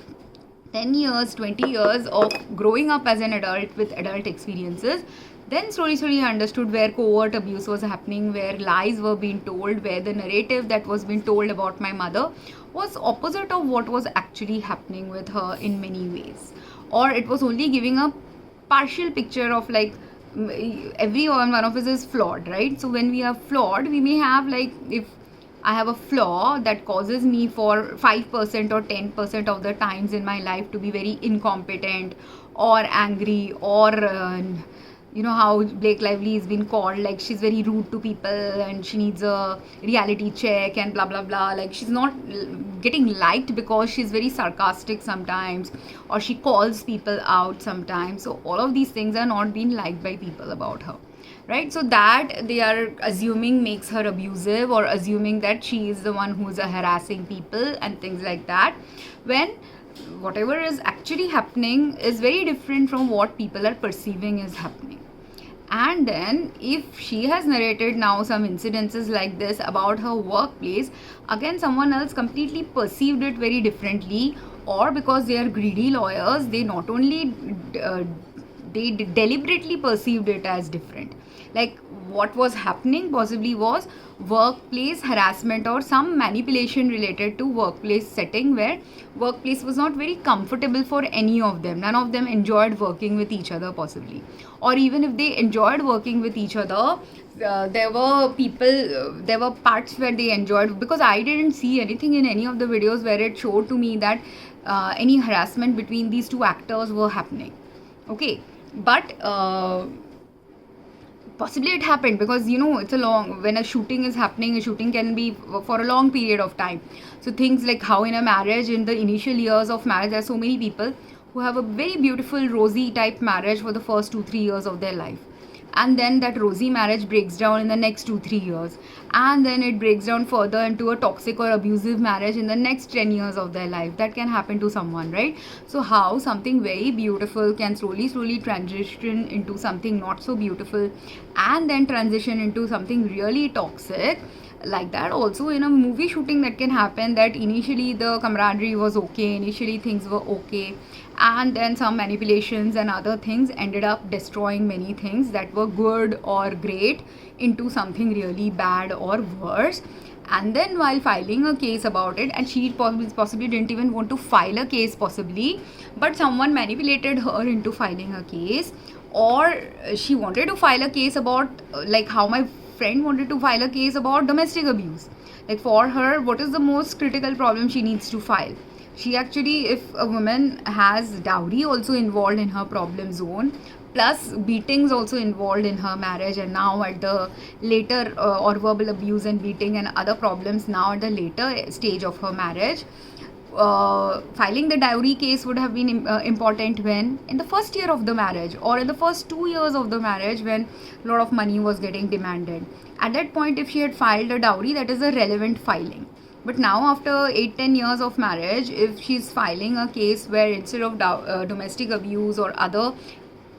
A: 10 years, 20 years of growing up as an adult with adult experiences, then slowly I understood where covert abuse was happening, where lies were being told, where the narrative that was being told about my mother was opposite of what was actually happening with her in many ways. Or it was only giving a partial picture of, like, every one of us is flawed, right? So when we are flawed, we may have, like, if I have a flaw that causes me for 5% or 10% of the times in my life to be very incompetent or angry, or you know how Blake Lively has been called, like she's very rude to people and she needs a reality check and blah blah blah. Like she's not getting liked because she's very sarcastic sometimes, or she calls people out sometimes. So all of these things are not being liked by people about her, right? So that they are assuming makes her abusive, or assuming that she is the one who is harassing people and things like that, when whatever is actually happening is very different from what people are perceiving is happening. And then if she has narrated now some incidences like this about her workplace, again someone else completely perceived it very differently, or because they are greedy lawyers, they not only they deliberately perceived it as different. Like what was happening possibly was workplace harassment or some manipulation related to workplace setting, where workplace was not very comfortable for any of them. None of them enjoyed working with each other possibly, or even if they enjoyed working with each other, there were parts where they enjoyed, because I didn't see anything in any of the videos where it showed to me that any harassment between these two actors were happening. Okay, but possibly it happened because, you know, it's a long, when a shooting is happening, a shooting can be for a long period of time. So things like how in a marriage, in the initial years of marriage, there are so many people who have a very beautiful rosy type marriage for the first 2-3 years of their life, and then that rosy marriage breaks down in the next 2-3 years, and then it breaks down further into a toxic or abusive marriage in the next 10 years of their life. That can happen to someone, right? So how something very beautiful can slowly transition into something not so beautiful, and then transition into something really toxic. Like that also in a movie shooting that can happen, that initially the camaraderie was okay, initially things were okay, and then some manipulations and other things ended up destroying many things that were good or great into something really bad or worse. And then while filing a case about it, and she possibly didn't even want to file a case possibly, but someone manipulated her into filing a case, or she wanted to file a case about, like how my friend wanted to file a case about domestic abuse. Like for her, what is the most critical problem she needs to file? She actually, if a woman has dowry also involved in her problem zone, plus beatings also involved in her marriage, and now at the later or verbal abuse and beating and other problems now at the later stage of her marriage, filing the dowry case would have been important when in the first year of the marriage, or in the first 2 years of the marriage, when a lot of money was getting demanded. At that point, if she had filed a dowry, that is a relevant filing. But now after 8-10 years of marriage, if she's filing a case where instead of domestic abuse or other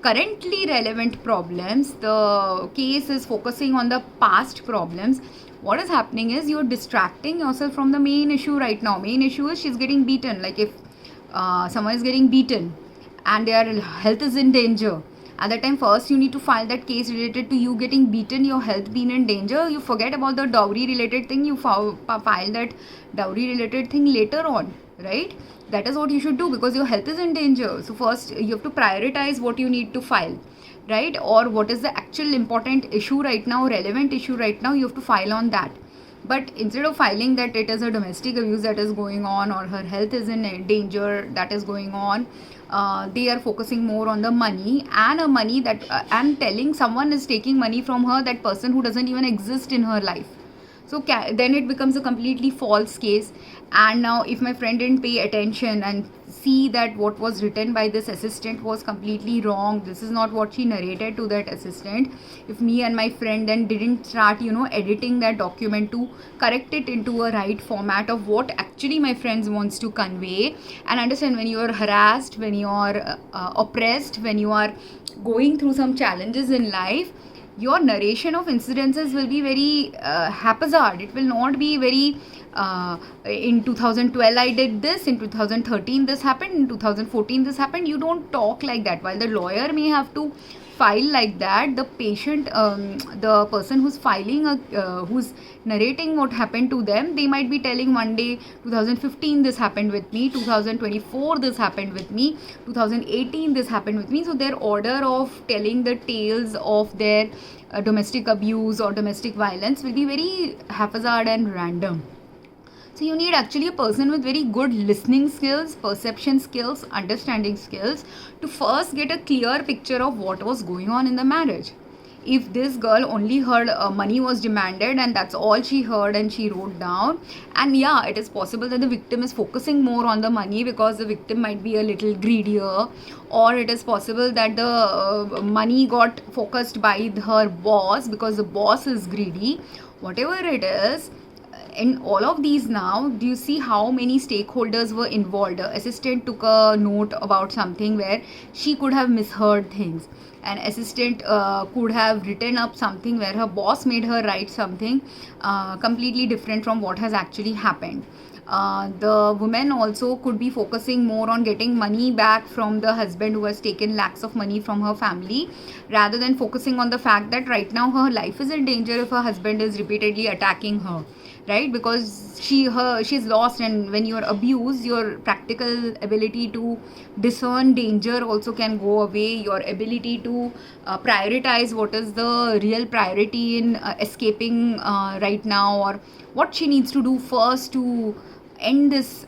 A: currently relevant problems, the case is focusing on the past problems, what is happening is you're distracting yourself from the main issue right now. Main issue is she's getting beaten. Like if someone is getting beaten and their health is in danger, at that time first you need to file that case related to you getting beaten, your health being in danger. You forget about the dowry related thing, you file that dowry related thing later on, right? That is what you should do, because your health is in danger. So first you have to prioritize what you need to file, right? Or what is the actual important issue right now, relevant issue right now, you have to file on that. But instead of filing that it is a domestic abuse that is going on, or her health is in danger that is going on, they are focusing more on the money, and a money that and telling someone is taking money from her, that person who doesn't even exist in her life. So then it becomes a completely false case. And now if my friend didn't pay attention and see that what was written by this assistant was completely wrong, this is not what she narrated to that assistant, if me and my friend then didn't start editing that document to correct it into a right format of what actually my friends wants to convey, and understand, when you are harassed, when you are oppressed, when you are going through some challenges in life, your narration of incidences will be very haphazard. It will not be very in 2012 I did this, in 2013 this happened, in 2014 this happened. You don't talk like that. While the lawyer may have to file like that, the patient, the person who's filing, who's narrating what happened to them, they might be telling one day 2015 this happened with me, 2024 this happened with me, 2018 this happened with me. So their order of telling the tales of their domestic abuse or domestic violence will be very haphazard and random. So you need actually a person with very good listening skills, perception skills, understanding skills, to first get a clear picture of what was going on in the marriage. If this girl only heard money was demanded and that's all she heard and she wrote down, and yeah, it is possible that the victim is focusing more on the money because the victim might be a little greedier, or it is possible that the money got focused by her boss because the boss is greedy. Whatever it is, in all of these now, do you see how many stakeholders were involved? The assistant took a note about something where she could have misheard things. An assistant could have written up something where her boss made her write something completely different from what has actually happened. The woman also could be focusing more on getting money back from the husband who has taken lakhs of money from her family, rather than focusing on the fact that right now her life is in danger if her husband is repeatedly attacking her, right? Because she's lost, and when you're abused, your practical ability to discern danger also can go away. Your ability to prioritize what is the real priority in escaping right now, or what she needs to do first to end this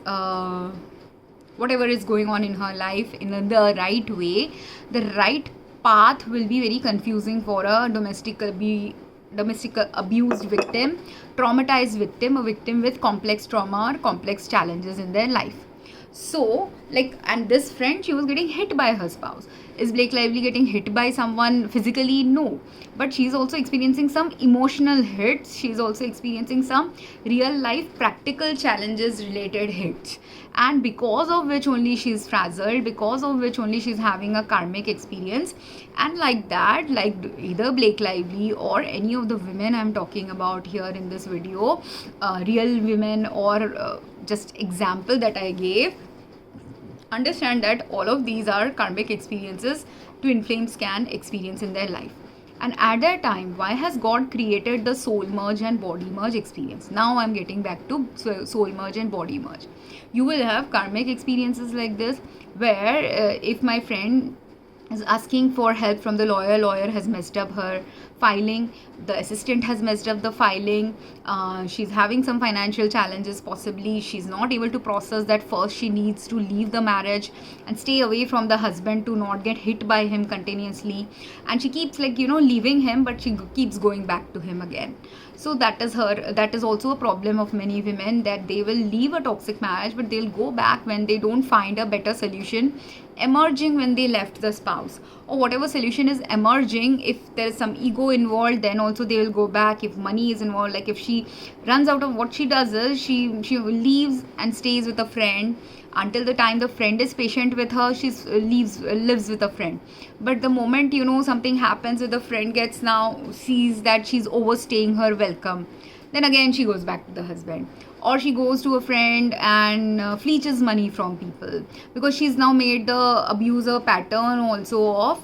A: whatever is going on in her life in the right way. The right path will be very confusing for a domestic abused victim, traumatized victim, a victim with complex trauma or complex challenges in their life. So, and this friend, she was getting hit by her spouse. Is Blake Lively getting hit by someone physically? No. But she's also experiencing some emotional hits. She's also experiencing some real life practical challenges related hits. And because of which only she's frazzled, because of which only she's having a karmic experience. And like that, like either Blake Lively or any of the women I'm talking about here in this video, real women or just example that I gave, understand that all of these are karmic experiences twin flames can experience in their life. And at that time, why has God created the soul merge and body merge experience? Now I'm getting back to soul merge and body merge. You will have karmic experiences like this, where if my friend is asking for help from the lawyer has messed up her filing, the assistant has messed up the filing, she's having some financial challenges, possibly she's not able to process that first she needs to leave the marriage and stay away from the husband to not get hit by him continuously, and she keeps leaving him, but she keeps going back to him again. So that is also a problem of many women, that they will leave a toxic marriage but they'll go back when they don't find a better solution emerging when they left the spouse, or whatever solution is emerging. If there is some ego involved, then also they will go back. If money is involved, like if she runs out of, what she does is she leaves and stays with a friend until the time the friend is patient with her. She lives with a friend, but the moment something happens with the friend, sees that she's overstaying her welcome, then again she goes back to the husband, or she goes to a friend and fleeches money from people, because she's now made the abuser pattern also of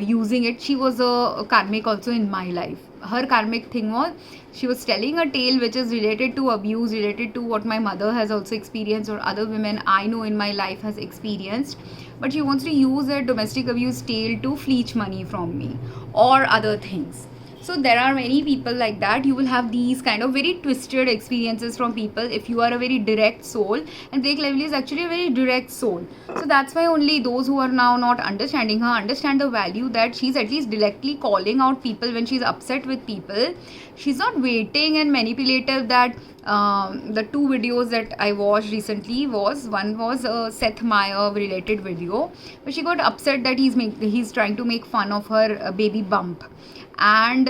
A: using it. She was a karmic also in my life. Her karmic thing was, she was telling a tale which is related to abuse, related to what my mother has also experienced or other women I know in my life has experienced, but she wants to use a domestic abuse tale to fleece money from me or other things. So there are many people like that. You will have these kind of very twisted experiences from people if you are a very direct soul, and Blake Lively is actually a very direct soul. So that's why only those who are now not understanding her understand the value that she's at least directly calling out people when she's upset with people. She's not waiting and manipulative. That the two videos that I watched recently was, one was a Seth Meyer related video where she got upset that he's trying to make fun of her baby bump, and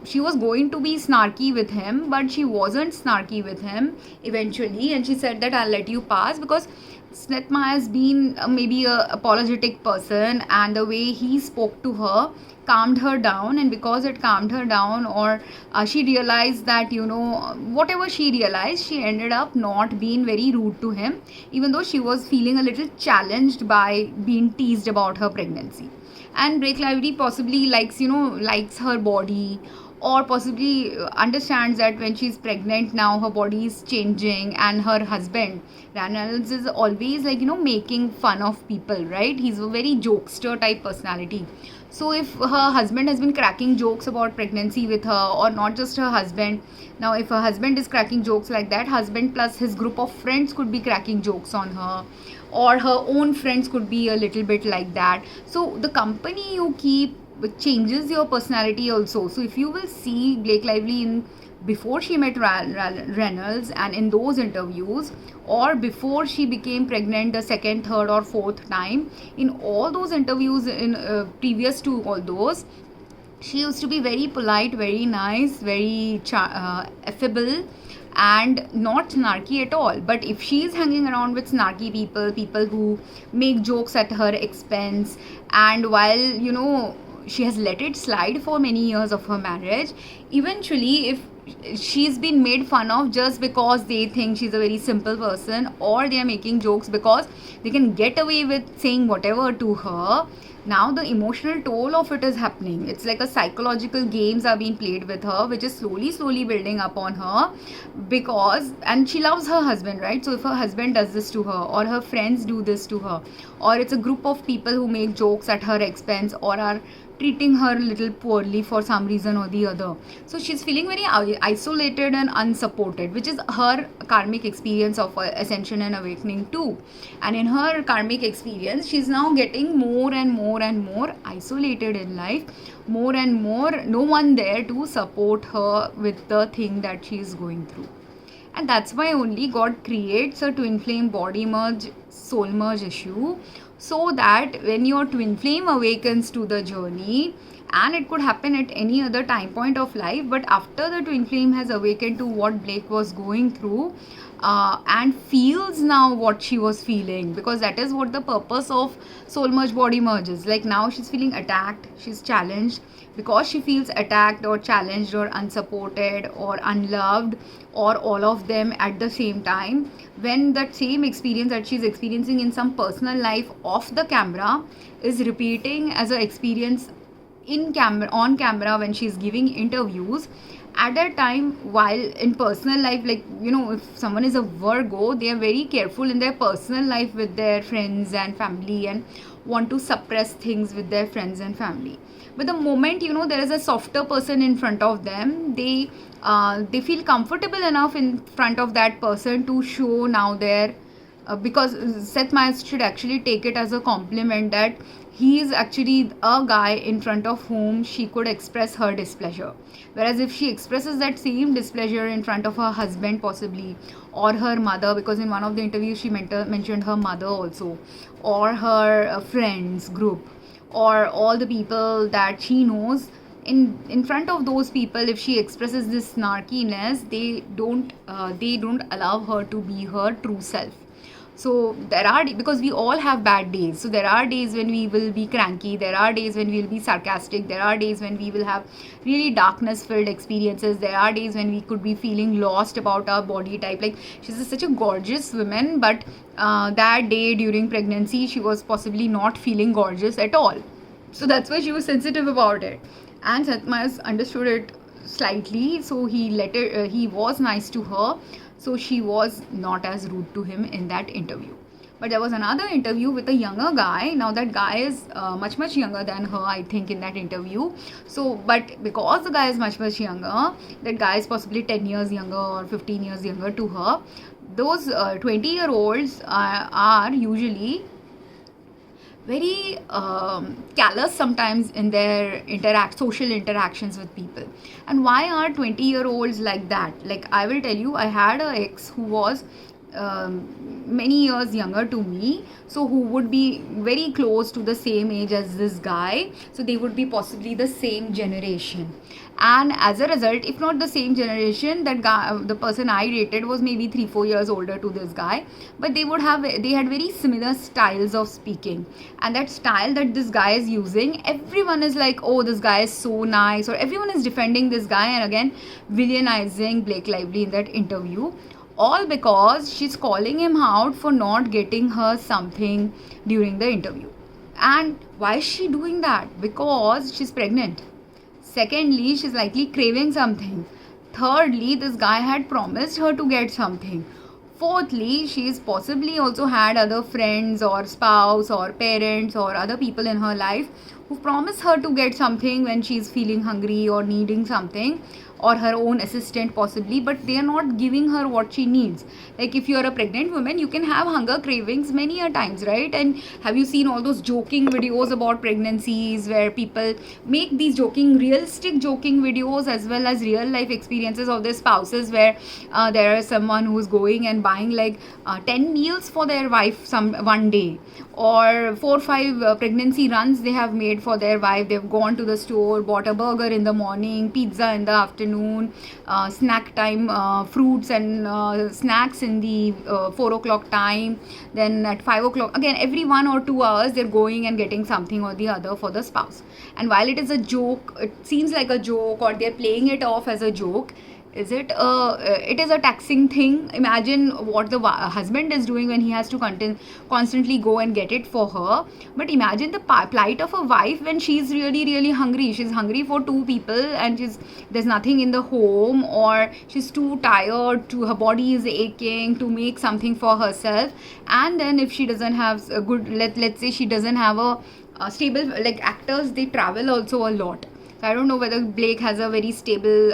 A: she was going to be snarky with him, but she wasn't snarky with him eventually, and she said that I'll let you pass because Seth Meyer has been maybe a apologetic person, and the way he spoke to her calmed her down, and because it calmed her down, or she realized that, you know, whatever she realized, she ended up not being very rude to him, even though she was feeling a little challenged by being teased about her pregnancy. And Blake Lively possibly likes her body, or possibly understands that when she's pregnant now her body is changing, and her husband Ryan Reynolds is always making fun of people, right? He's a very jokester type personality. So if her husband has been cracking jokes about pregnancy with her, or not just her husband, now if her husband is cracking jokes like that, husband plus his group of friends could be cracking jokes on her, or her own friends could be a little bit like that. So the company you keep changes your personality also. So if you will see Blake Lively in before she met Reynolds, and in those interviews, or before she became pregnant the second, third or fourth time, in all those interviews in previous to all those, she used to be very polite, very nice, very affable, and not snarky at all. But if she is hanging around with snarky people who make jokes at her expense, and while she has let it slide for many years of her marriage, eventually if she's been made fun of just because they think she's a very simple person, or they are making jokes because they can get away with saying whatever to her, now the emotional toll of it is happening. It's like a psychological games are being played with her, which is slowly building up on her, and she loves her husband, right? So if her husband does this to her, or her friends do this to her, or it's a group of people who make jokes at her expense, or are treating her a little poorly for some reason or the other, so she's feeling very isolated and unsupported, which is her karmic experience of ascension and awakening too. And in her karmic experience, she's now getting more and more isolated in life, more and more no one there to support her with the thing that she's going through. And that's why only God creates a twin flame body merge, soul merge issue, so that when your twin flame awakens to the journey, and it could happen at any other time point of life, but after the twin flame has awakened to what Blake was going through, and feels now what she was feeling, because that is what the purpose of soul merge body merge is. Like now she's feeling attacked, she's challenged, because she feels attacked or challenged or unsupported or unloved, or all of them at the same time. When that same experience that she's experiencing in some personal life off the camera is repeating as an experience on camera when she's giving interviews, at that time, while in personal life, if someone is a Virgo, they are very careful in their personal life with their friends and family, and want to suppress things with their friends and family. But the moment there is a softer person in front of them, they feel comfortable enough in front of that person to show now their because Seth Meyers should actually take it as a compliment that he is actually a guy in front of whom she could express her displeasure. Whereas if she expresses that same displeasure in front of her husband possibly, or her mother, because in one of the interviews she mentioned her mother also, or her friends group, or all the people that she knows, in front of those people, if she expresses this snarkiness, they don't allow her to be her true self. So there are, because we all have bad days, so there are days when we will be cranky, there are days when we will be sarcastic, there are days when we will have really darkness filled experiences, there are days when we could be feeling lost about our body type. Like, she's such a gorgeous woman, but that day during pregnancy she was possibly not feeling gorgeous at all, so that's why she was sensitive about it. And Satma's understood it slightly, so he let it, he was nice to her, so she was not as rude to him in that interview. But there was another interview with a younger guy. Now that guy is much younger than her, I think, in that interview. So, but because the guy is much younger, that guy is possibly 10 years younger or 15 years younger to her. Those 20-year-olds are usually very callous sometimes in their social interactions with people. And why are 20-year-olds like that? Like, I will tell you, I had an ex who was many years younger to me, so who would be very close to the same age as this guy, so they would be possibly the same generation. And as a result, if not the same generation, that guy, the person I dated, was maybe 3-4 years older to this guy, but they had very similar styles of speaking. And that style that this guy is using, everyone is like, oh, this guy is so nice, or everyone is defending this guy and again villainizing Blake Lively in that interview, all because she's calling him out for not getting her something during the interview. And why is she doing that? Because she's pregnant. Secondly, she's likely craving something. Thirdly, this guy had promised her to get something. Fourthly, she's possibly also had other friends or spouse or parents or other people in her life who promise her to get something when she's feeling hungry or needing something, or her own assistant possibly, but they are not giving her what she needs. Like, if you are a pregnant woman, you can have hunger cravings many a times, right? And have you seen all those joking videos about pregnancies where people make these realistic joking videos as well as real life experiences of their spouses, where there is someone who's going and buying like 10 meals for their wife one day, or 4 or 5 pregnancy runs they have made for their wife. They've gone to the store, bought a burger in the morning, pizza in the afternoon, snack time, fruits and snacks in the 4 o'clock time, then at 5 o'clock again, every 1 or 2 hours they're going and getting something or the other for the spouse. And while it is a joke, it seems like a joke, or they're playing it off as a joke, it is a taxing thing. Imagine what the husband is doing when he has to constantly go and get it for her. But imagine the plight of a wife when she's really hungry. She's hungry for 2 people and there's nothing in the home, or she's too tired, her body is aching to make something for herself. And then if she doesn't have a good, let's say she doesn't have a stable, like actors, they travel also a lot. I don't know whether Blake has a very stable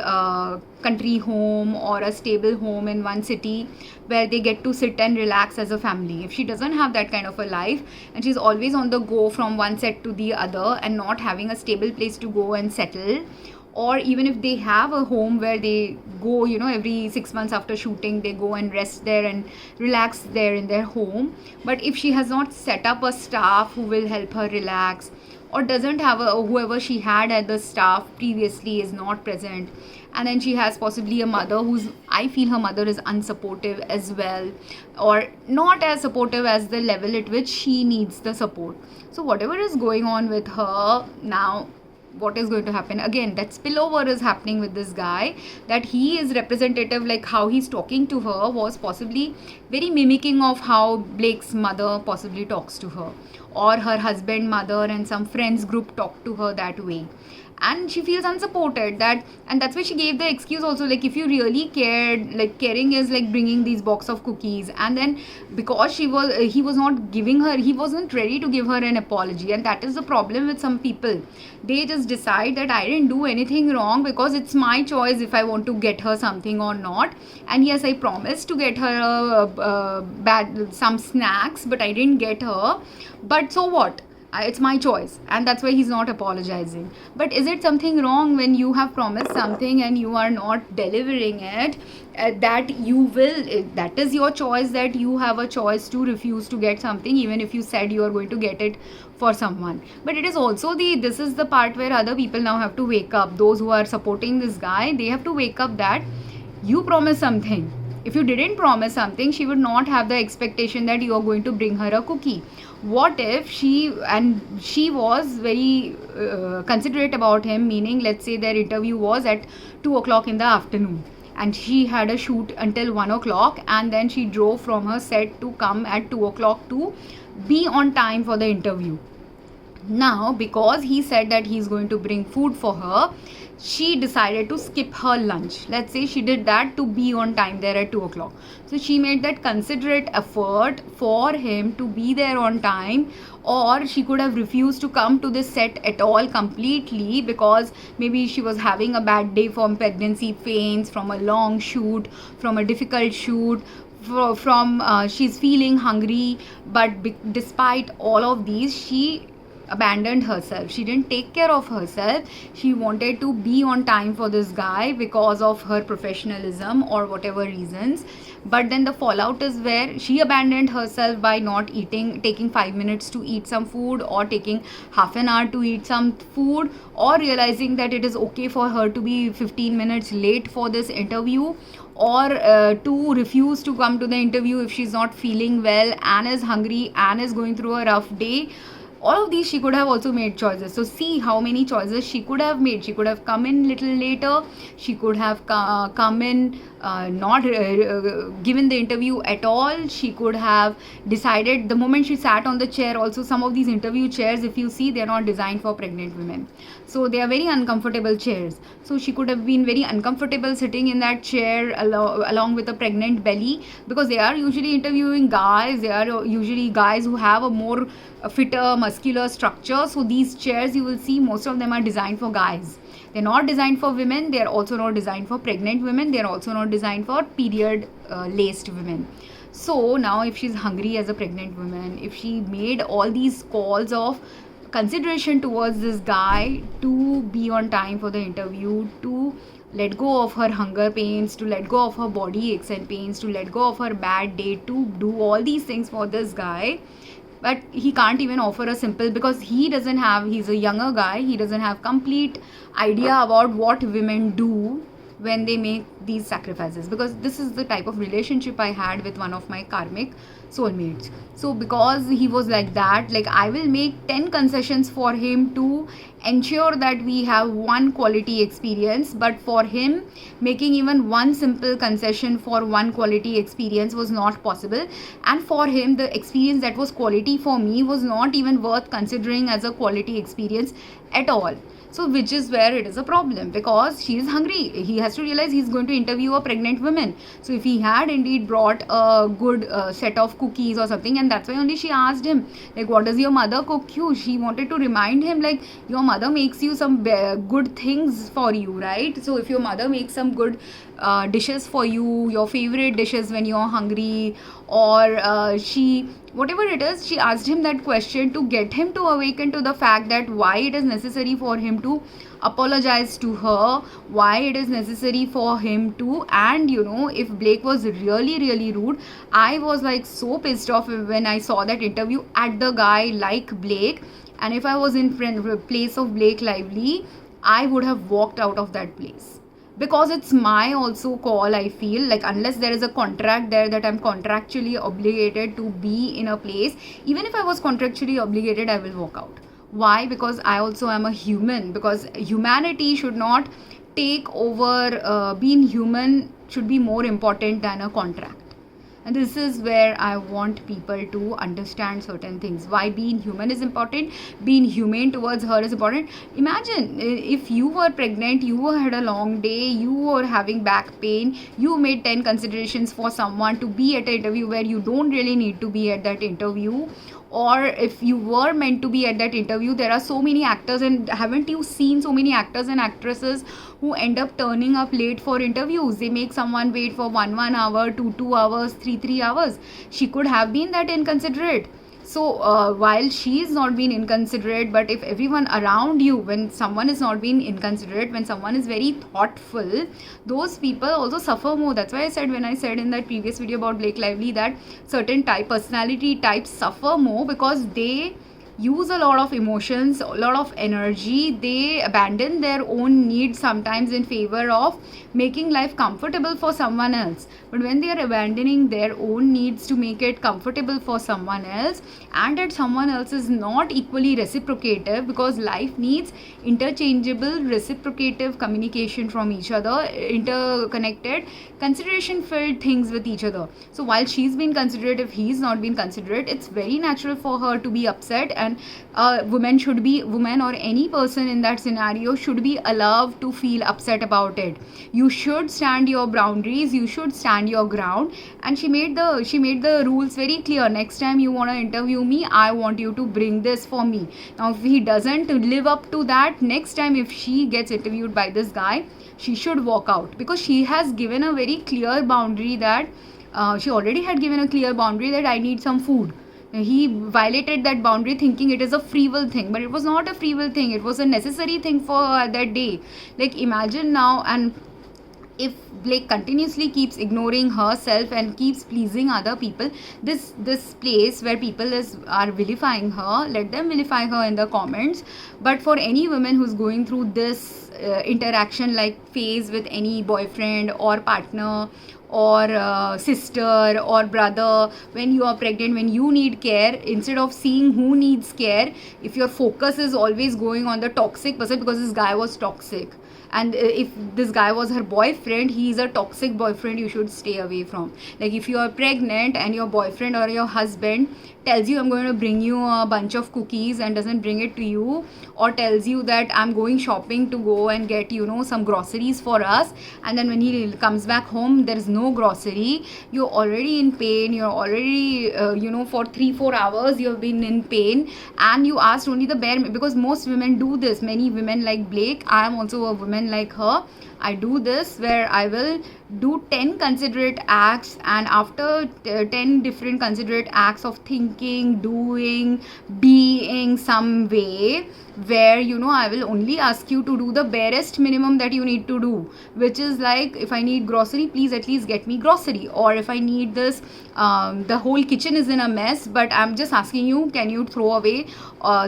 A: country home or a stable home in one city where they get to sit and relax as a family. If she doesn't have that kind of a life and she's always on the go from one set to the other and not having a stable place to go and settle, or even if they have a home where they go, every 6 months after shooting, they go and rest there and relax there in their home. But if she has not set up a staff who will help her relax, or doesn't have whoever she had at the staff previously is not present, and then she has possibly a mother I feel her mother is unsupportive as well, or not as supportive as the level at which she needs the support. So whatever is going on with her now, what is going to happen again, that spillover is happening with this guy, that he is representative, like how he's talking to her was possibly very mimicking of how Blake's mother possibly talks to her, or her husband, mother and some friends group talk to her that way. And she feels unsupported, and that's why she gave the excuse also, like, if you really cared, like caring is like bringing these box of cookies. And then because he was not giving her, he wasn't ready to give her an apology. And that is the problem with some people. They just decide that I didn't do anything wrong because it's my choice if I want to get her something or not. And yes, I promised to get her some snacks, but I didn't get her, but so what, it's my choice. And that's why he's not apologizing. But is it something wrong when you have promised something and you are not delivering it? That is your choice, that you have a choice to refuse to get something even if you said you are going to get it for someone. But it is also this is the part where other people now have to wake up. Those who are supporting this guy, they have to wake up that you promised something. If you didn't promise something, she would not have the expectation that you are going to bring her a cookie. What if she was very considerate about him, meaning let's say their interview was at 2 o'clock in the afternoon and she had a shoot until 1 o'clock, and then she drove from her set to come at 2 o'clock to be on time for the interview. Now, because he said that he's going to bring food for her, she decided to skip her lunch. Let's say she did that to be on time there at 2 o'clock. So she made that considerate effort for him to be there on time, or she could have refused to come to this set at all completely because maybe she was having a bad day from pregnancy pains, from a long shoot, from a difficult shoot, from she's feeling hungry. But despite all of these, she abandoned herself. She didn't take care of herself. She wanted to be on time for this guy because of her professionalism or whatever reasons. But then the fallout is where she abandoned herself by not eating, taking 5 minutes to eat some food, or taking half an hour to eat some food, or realizing that it is okay for her to be 15 minutes late for this interview, or to refuse to come to the interview if she's not feeling well and is hungry and is going through a rough day. All of these she could have also made choices. So see how many choices she could have made. She could have come in little later. She could have come in not given the interview at all. She could have decided the moment she sat on the chair. Also, some of these interview chairs, if you see, they are not designed for pregnant women. So they are very uncomfortable chairs. So she could have been very uncomfortable sitting in that chair along with a pregnant belly, because they are usually interviewing guys. They are usually guys who have a more fitter muscular structure. So these chairs, you will see, most of them are designed for guys. They're not designed for women. They're also not designed for pregnant women. They're also not designed for period laced women. So now if she's hungry as a pregnant woman, if she made all these calls of consideration towards this guy to be on time for the interview, to let go of her hunger pains, to let go of her body aches and pains, to let go of her bad day, to do all these things for this guy, but he can't even offer a simple, because he's a younger guy, he doesn't have complete idea about what women do when they make these sacrifices. Because this is the type of relationship I had with one of my karmic soulmates. So because he was like that, like I will make 10 concessions for him to ensure that we have one quality experience, but for him making even one simple concession for one quality experience was not possible. And for him, the experience that was quality for me was not even worth considering as a quality experience at all. So which is where it is a problem, because she is hungry. He has to realize he's going to interview a pregnant woman. So if he had indeed brought a good set of cookies or something, and that's why only she asked him, like, what does your mother cook you? She wanted to remind him, like, your mother makes you some good things for you, right? So if your mother makes some good dishes for you, your favorite dishes when you're hungry, or she, whatever it is, she asked him that question to get him to awaken to the fact that why it is necessary for him to apologize to her, why it is necessary for him to. And you know, if Blake was really rude, I was like so pissed off when I saw that interview at the guy like Blake, and if I was in place of Blake Lively, I would have walked out of that place. Because it's my also call, I feel like, unless there is a contract there that I'm contractually obligated to be in a place, even if I was contractually obligated, I will walk out. Why? Because I also am a human, because humanity should not take over, being human should be more important than a contract. And this is where I want people to understand certain things. Why being human is important, being humane towards her is important. Imagine if you were pregnant, you had a long day, you were having back pain, you made 10 considerations for someone to be at an interview where you don't really need to be at that interview. Or if you were meant to be at that interview, there are so many actors, and haven't you seen so many actors and actresses who end up turning up late for interviews? They make someone wait for 1 hour, 2 hours, 3 hours. She could have been that inconsiderate. So while she is not being inconsiderate, but if everyone around you, when someone is not being inconsiderate, when someone is very thoughtful, those people also suffer more. That's why I said, when I said in that previous video about Blake Lively, that certain personality types suffer more because they use a lot of emotions, a lot of energy. They abandon their own needs sometimes in favor of making life comfortable for someone else. But when they are abandoning their own needs to make it comfortable for someone else, and that someone else is not equally reciprocative, because life needs interchangeable reciprocative communication from each other, interconnected consideration filled things with each other. So while she's been considerate, if he's not been considerate, it's very natural for her to be upset. And woman or any person in that scenario should be allowed to feel upset about it. You should stand your boundaries, you should stand your ground. And she made the rules very clear. Next time you want to interview me, I want you to bring this for me. Now if he doesn't live up to that, next time if she gets interviewed by this guy, she should walk out, because she has given a very clear boundary that she already had given a clear boundary that I need some food. He violated that boundary thinking it is a free will thing, but it was not a free will thing, it was a necessary thing for that day. Like imagine now, and if Blake continuously keeps ignoring herself and keeps pleasing other people, this place where people are vilifying her, let them vilify her in the comments. But for any woman who's going through this interaction like phase with any boyfriend or partner or sister or brother, when you are pregnant, when you need care, instead of seeing who needs care, if your focus is always going on the toxic person, because this guy was toxic, and if this guy was her boyfriend, he is a toxic boyfriend you should stay away from. Like if you are pregnant and your boyfriend or your husband tells you I'm going to bring you a bunch of cookies and doesn't bring it to you, or tells you that I'm going shopping to go and get some groceries for us, and then when he comes back home there is no grocery, you're already in pain, you're already for 3-4 hours you have been in pain, and you asked only the bare, because most women do this, many women like Blake, I am also a woman like her. I do this where I will do 10 considerate acts, and after 10 different considerate acts of thinking, doing, being some way, where I will only ask you to do the barest minimum that you need to do, which is like, if I need grocery, please at least get me grocery, or if I need this, the whole kitchen is in a mess, but I'm just asking you, can you throw away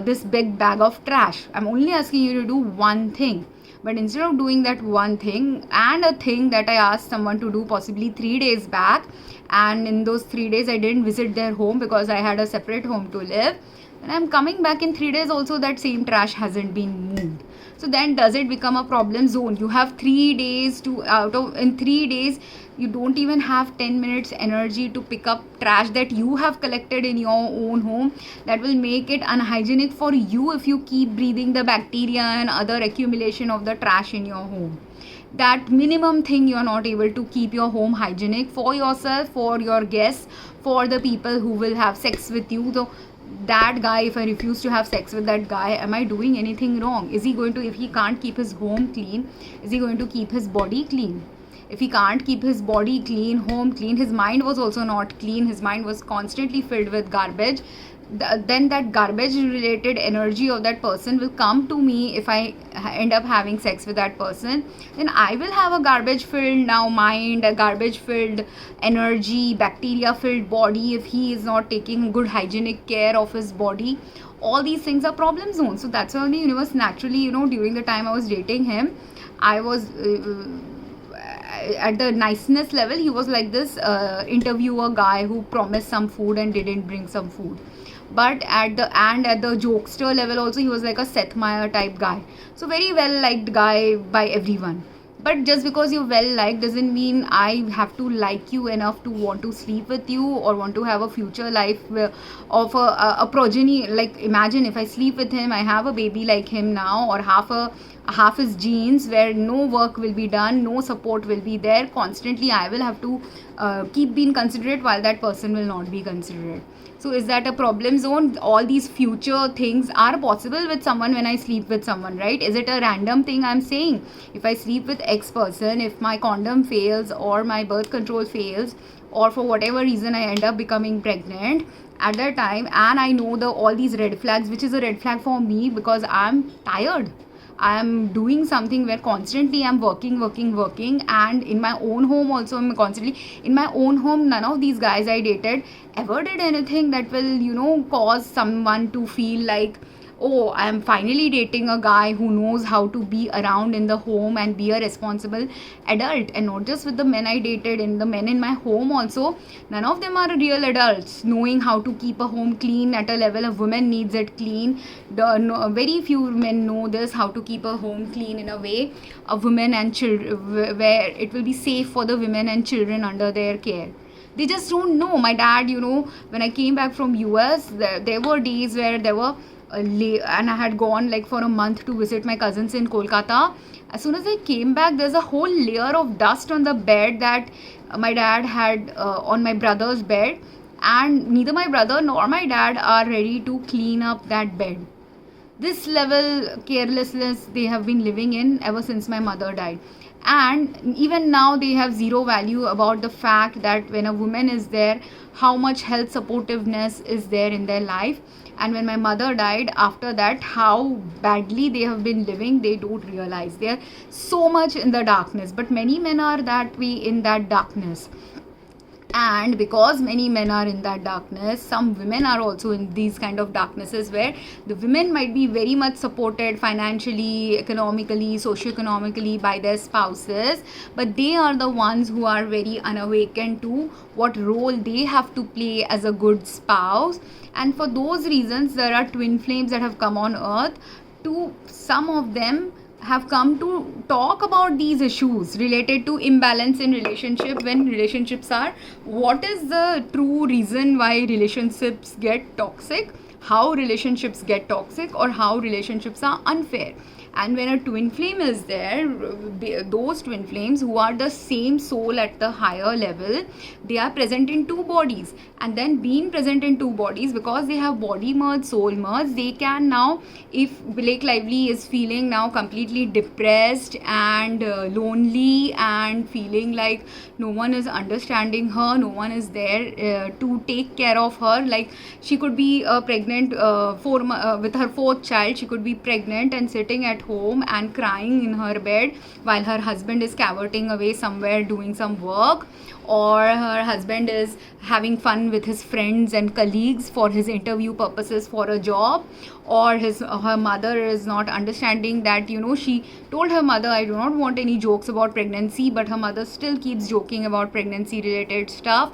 A: this big bag of trash? I'm only asking you to do one thing. But instead of doing that one thing, and a thing that I asked someone to do possibly 3 days back, and in those 3 days I didn't visit their home because I had a separate home to live, and I'm coming back in 3 days also, that same trash hasn't been moved. So then does it become a problem zone? You have 3 days in 3 days you don't even have 10 minutes energy to pick up trash that you have collected in your own home, that will make it unhygienic for you if you keep breathing the bacteria and other accumulation of the trash in your home. That minimum thing you are not able to keep your home hygienic for yourself, for your guests, for the people who will have sex with you. So that guy, if I refuse to have sex with that guy, am I doing anything wrong? Is he going to, if he can't keep his home clean, is he going to keep his body clean? If he can't keep his body clean, home clean, his mind was also not clean, his mind was constantly filled with garbage, then that garbage related energy of that person will come to me. If I end up having sex with that person, then I will have a garbage filled now mind, a garbage filled energy, bacteria filled body, if he is not taking good hygienic care of his body. All these things are problem zones. So that's why the universe naturally, during the time I was dating him, I was at the niceness level, he was like this interviewer guy who promised some food and didn't bring some food. But at the jokester level also, he was like a Seth Meyer type guy. So very well liked guy by everyone. But just because you're well liked doesn't mean I have to like you enough to want to sleep with you or want to have a future life of a progeny. Like imagine if I sleep with him, I have a baby like him now, or half his genes, where no work will be done, no support will be there. Constantly I will have to keep being considerate while that person will not be considerate. So is that a problem zone? All these future things are possible with someone when I sleep with someone, right? Is it a random thing I'm saying? If I sleep with X person, if my condom fails or my birth control fails, or for whatever reason I end up becoming pregnant at that time, and I know all these red flags, which is a red flag for me because I'm tired. I am doing something where constantly I'm working, and in my own home also I'm constantly in my own home. None of these guys I dated ever did anything that will cause someone to feel like, oh, I am finally dating a guy who knows how to be around in the home and be a responsible adult. And not just with the men I dated, in the men in my home also, none of them are real adults knowing how to keep a home clean at a level a woman needs it clean. Very few men know this, how to keep a home clean in a way a woman and children, where it will be safe for the women and children under their care. They just don't know. My dad, when I came back from US, there were days where there were and I had gone like for a month to visit my cousins in Kolkata. As soon as I came back, there's a whole layer of dust on the bed that my dad had on my brother's bed, and neither my brother nor my dad are ready to clean up that bed. This level carelessness they have been living in ever since my mother died. And even now they have zero value about the fact that when a woman is there, how much health supportiveness is there in their life. And when my mother died, after that, how badly they have been living, they don't realize. They are so much in the darkness. But many men are that way, in that darkness. And because many men are in that darkness, some women are also in these kind of darknesses, where the women might be very much supported financially, economically, socio-economically by their spouses, but they are the ones who are very unawakened to what role they have to play as a good spouse. And for those reasons, there are twin flames that have come on earth. To some of them have come to talk about these issues related to imbalance in relationship. When relationships are, what is the true reason why relationships get toxic, how relationships get toxic, or how relationships are unfair. And when a twin flame is there, those twin flames who are the same soul at the higher level, they are present in two bodies. And then being present in two bodies, because they have body merge, soul merge, they can now, if Blake Lively is feeling now completely depressed and lonely and feeling like no one is understanding her, no one is there to take care of her, like she could be pregnant with her fourth child, she could be pregnant and sitting at home and crying in her bed while her husband is cavorting away somewhere doing some work, or her husband is having fun with his friends and colleagues for his interview purposes for a job, or her mother is not understanding that, she told her mother, I do not want any jokes about pregnancy, but her mother still keeps joking about pregnancy related stuff.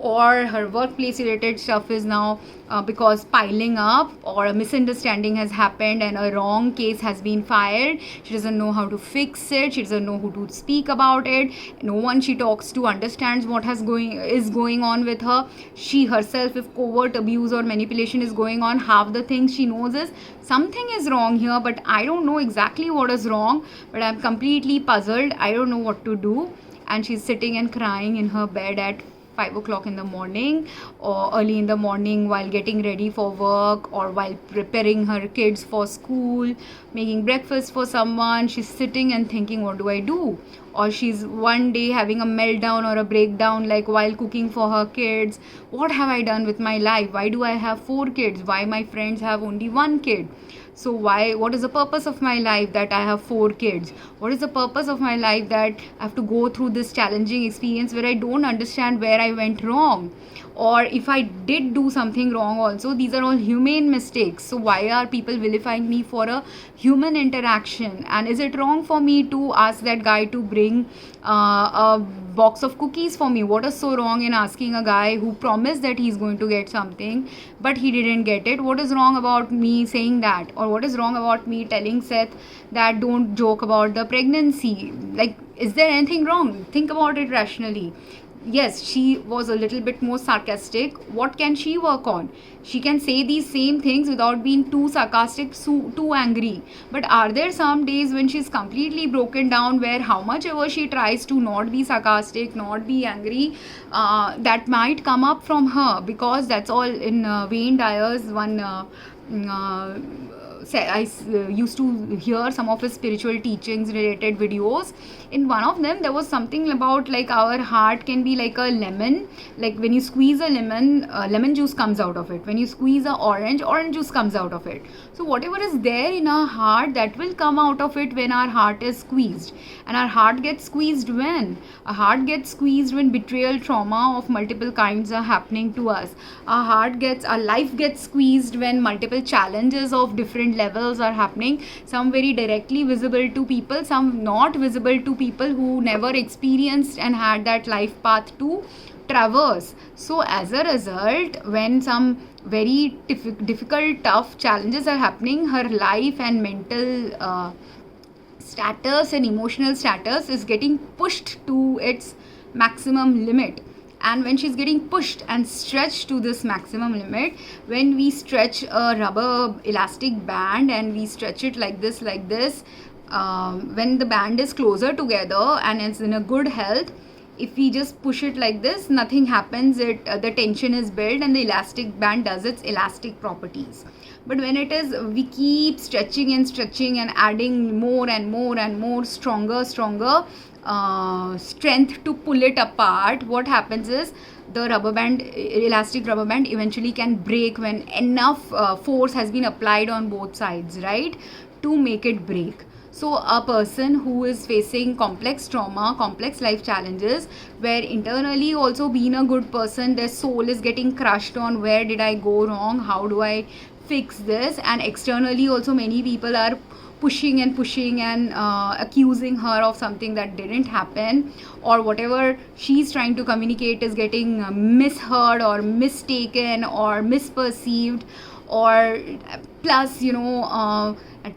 A: Or her workplace related stuff is now because piling up, or a misunderstanding has happened and a wrong case has been filed. She doesn't know how to fix it, she doesn't know who to speak about it, no one she talks to understands what is going on with her. She herself, if covert abuse or manipulation is going on, half the things she knows is something is wrong here, but I don't know exactly what is wrong, but I'm completely puzzled, I don't know what to do. And she's sitting and crying in her bed at 5 o'clock in the morning, or early in the morning while getting ready for work, or while preparing her kids for school, making breakfast for someone. She's sitting and thinking, what do I do? Or she's one day having a meltdown or a breakdown, like while cooking for her kids. What have I done with my life? Why do I have 4 kids? Why my friends have only 1 kid? So what is the purpose of my life that I have 4 kids? What is the purpose of my life that I have to go through this challenging experience where I don't understand where I went wrong? Or if I did do something wrong also, these are all humane mistakes. So why are people vilifying me for a human interaction? And is it wrong for me to ask that guy to bring a box of cookies for me? What is so wrong in asking a guy who promised that he's going to get something but he didn't get it? What is wrong about me saying that? Or what is wrong about me telling Seth that don't joke about the pregnancy? Like, is there anything wrong? Think about it rationally. Yes, she was a little bit more sarcastic. What can she work on? She can say these same things without being too sarcastic, too angry. But are there some days when she's completely broken down, where how much ever she tries to not be sarcastic, not be angry, that might come up from her? Because that's all in Wayne Dyer's one used to hear some of his spiritual teachings related videos. In one of them there was something about like our heart can be like a lemon. Like when you squeeze a lemon, lemon juice comes out of it. When you squeeze a orange, orange juice comes out of it. So whatever is there in our heart, that will come out of it when our heart is squeezed. And our heart gets squeezed when? Our heart gets squeezed when betrayal, trauma of multiple kinds are happening to us. Our life gets squeezed when multiple challenges of different levels are happening. Some very directly visible to people, some not visible to people who never experienced and had that life path to traverse. So as a result, when some very difficult, tough challenges are happening, her life and mental status and emotional status is getting pushed to its maximum limit. And when she's getting pushed and stretched to this maximum limit, when we stretch a rubber elastic band and we stretch it like this, when the band is closer together and it's in a good health, if we just push it like this, nothing happens. The tension is built and the elastic band does its elastic properties. But when it is, we keep stretching and adding more and more stronger strength to pull it apart, what happens is the elastic rubber band eventually can break when enough force has been applied on both sides, right, to make it break. So a person who is facing complex trauma, complex life challenges, where internally also being a good person, their soul is getting crushed on where did I go wrong, how do I fix this, and externally also many people are pushing and accusing her of something that didn't happen, or whatever she's trying to communicate is getting misheard or mistaken or misperceived, or plus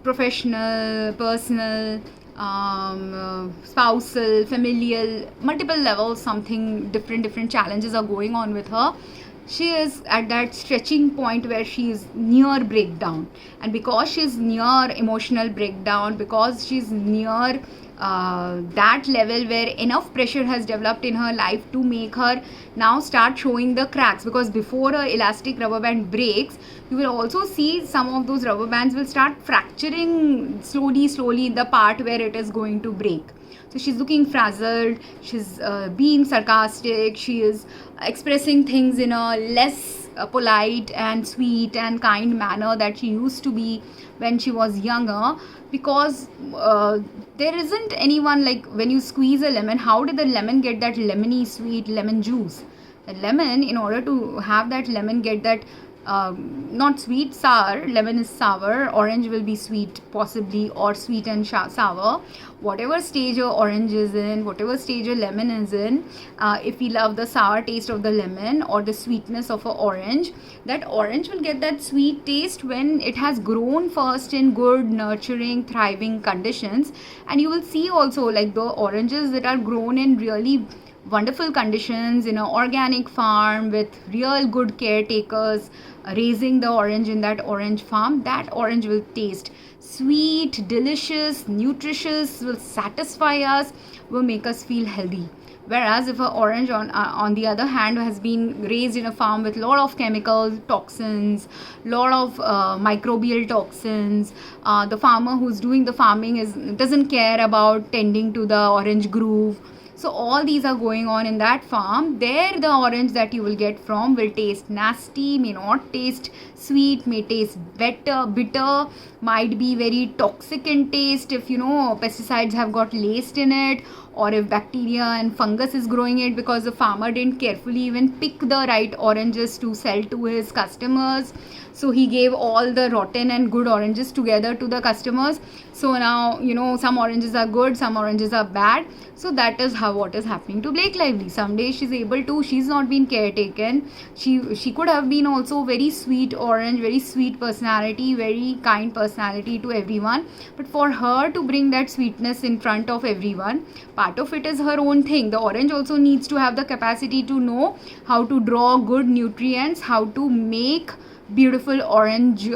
A: professional, personal, spousal, familial, multiple levels, something different challenges are going on with her. She is at that stretching point where she is near breakdown, and because she's near emotional breakdown, because she's near that level where enough pressure has developed in her life to make her now start showing the cracks, because before a elastic rubber band breaks, you will also see some of those rubber bands will start fracturing slowly in the part where it is going to break. So she's looking frazzled, she's being sarcastic, she is expressing things in a less polite and sweet and kind manner that she used to be when she was younger, because there isn't anyone, like when you squeeze a lemon, how did the lemon get that lemony sweet lemon juice? The lemon, in order to have that lemon get that not sweet, sour, lemon is sour, orange will be sweet possibly, or sweet and sour, whatever stage a orange is in, whatever stage a lemon is in, if we love the sour taste of the lemon or the sweetness of an orange, that orange will get that sweet taste when it has grown first in good, nurturing, thriving conditions. And you will see also like the oranges that are grown in really wonderful conditions in an organic farm with real good caretakers raising the orange in that orange farm, that orange will taste sweet, delicious, nutritious, will satisfy us, will make us feel healthy. Whereas if an orange on the other hand has been raised in a farm with lot of chemicals, toxins, lot of microbial toxins, the farmer who's doing the farming doesn't care about tending to the orange groove. So all these are going on in that farm. There the orange that you will get from will taste nasty, may not taste sweet, may taste bitter, might be very toxic in taste if pesticides have got laced in it, or if bacteria and fungus is growing it because the farmer didn't carefully even pick the right oranges to sell to his customers. So he gave all the rotten and good oranges together to the customers. So now, some oranges are good, some oranges are bad. So that is what is happening to Blake Lively. Someday she's not been caretaken. She could have been also very sweet orange, very sweet personality, very kind personality to everyone. But for her to bring that sweetness in front of everyone, part of it is her own thing. The orange also needs to have the capacity to know how to draw good nutrients, how to make beautiful orange,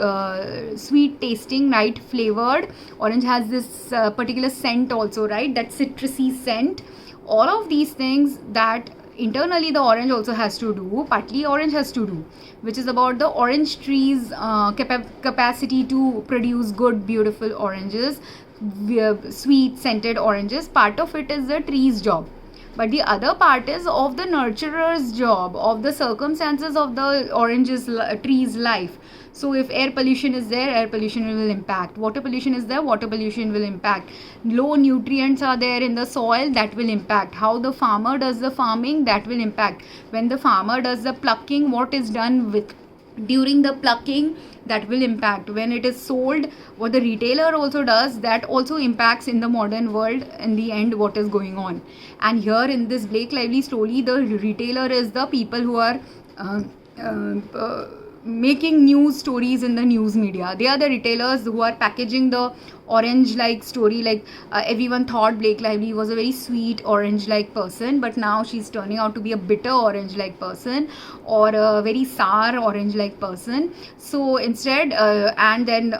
A: sweet tasting, right, flavored. Orange has this particular scent also, right, that citrusy scent. All of these things that internally the orange also has to do, partly orange has to do, which is about the orange trees capacity to produce good beautiful oranges, sweet scented oranges. Part of it is the tree's job, but the other part is of the nurturer's job, of the circumstances of the tree's life. So if air pollution is there, air pollution will impact. Water pollution is there, water pollution will impact. Low nutrients are there in the soil, that will impact. How the farmer does the farming, that will impact. When the farmer does the plucking, what is done with during the plucking, that will impact. When it is sold, what the retailer also does, that also impacts in the modern world. In the end, what is going on. And here in this Blake Lively story, the retailer is the people who are making news stories in the news media. They are the retailers who are packaging the orange like story. Like everyone thought Blake Lively was a very sweet orange like person, but now she's turning out to be a bitter orange like person, or a very sour orange like person. So instead and then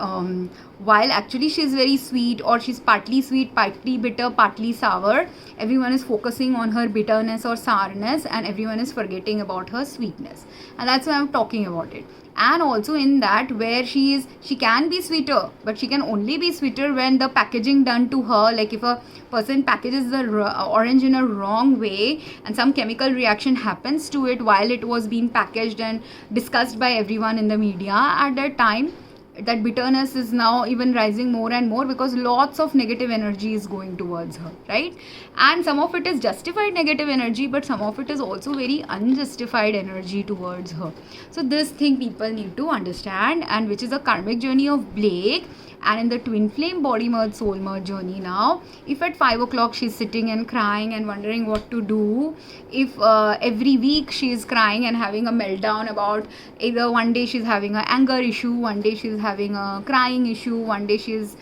A: while actually she's very sweet, or she's partly sweet, partly bitter, partly sour, everyone is focusing on her bitterness or sourness, and everyone is forgetting about her sweetness. And that's why I'm talking about it. And also in that, where she can be sweeter, but she can only be sweeter when the packaging done to her, like if a person packages the orange in a wrong way and some chemical reaction happens to it while it was being packaged and discussed by everyone in the media, at that time that bitterness is now even rising more and more, because lots of negative energy is going towards her, right? And some of it is justified negative energy, but some of it is also very unjustified energy towards her. So this thing people need to understand, and which is a karmic journey of Blake. And in the twin flame body merge soul merge journey now, if at 5 o'clock she's sitting and crying and wondering what to do, if every week she's crying and having a meltdown about either one day she's having an anger issue, one day she's having a crying issue, one day she's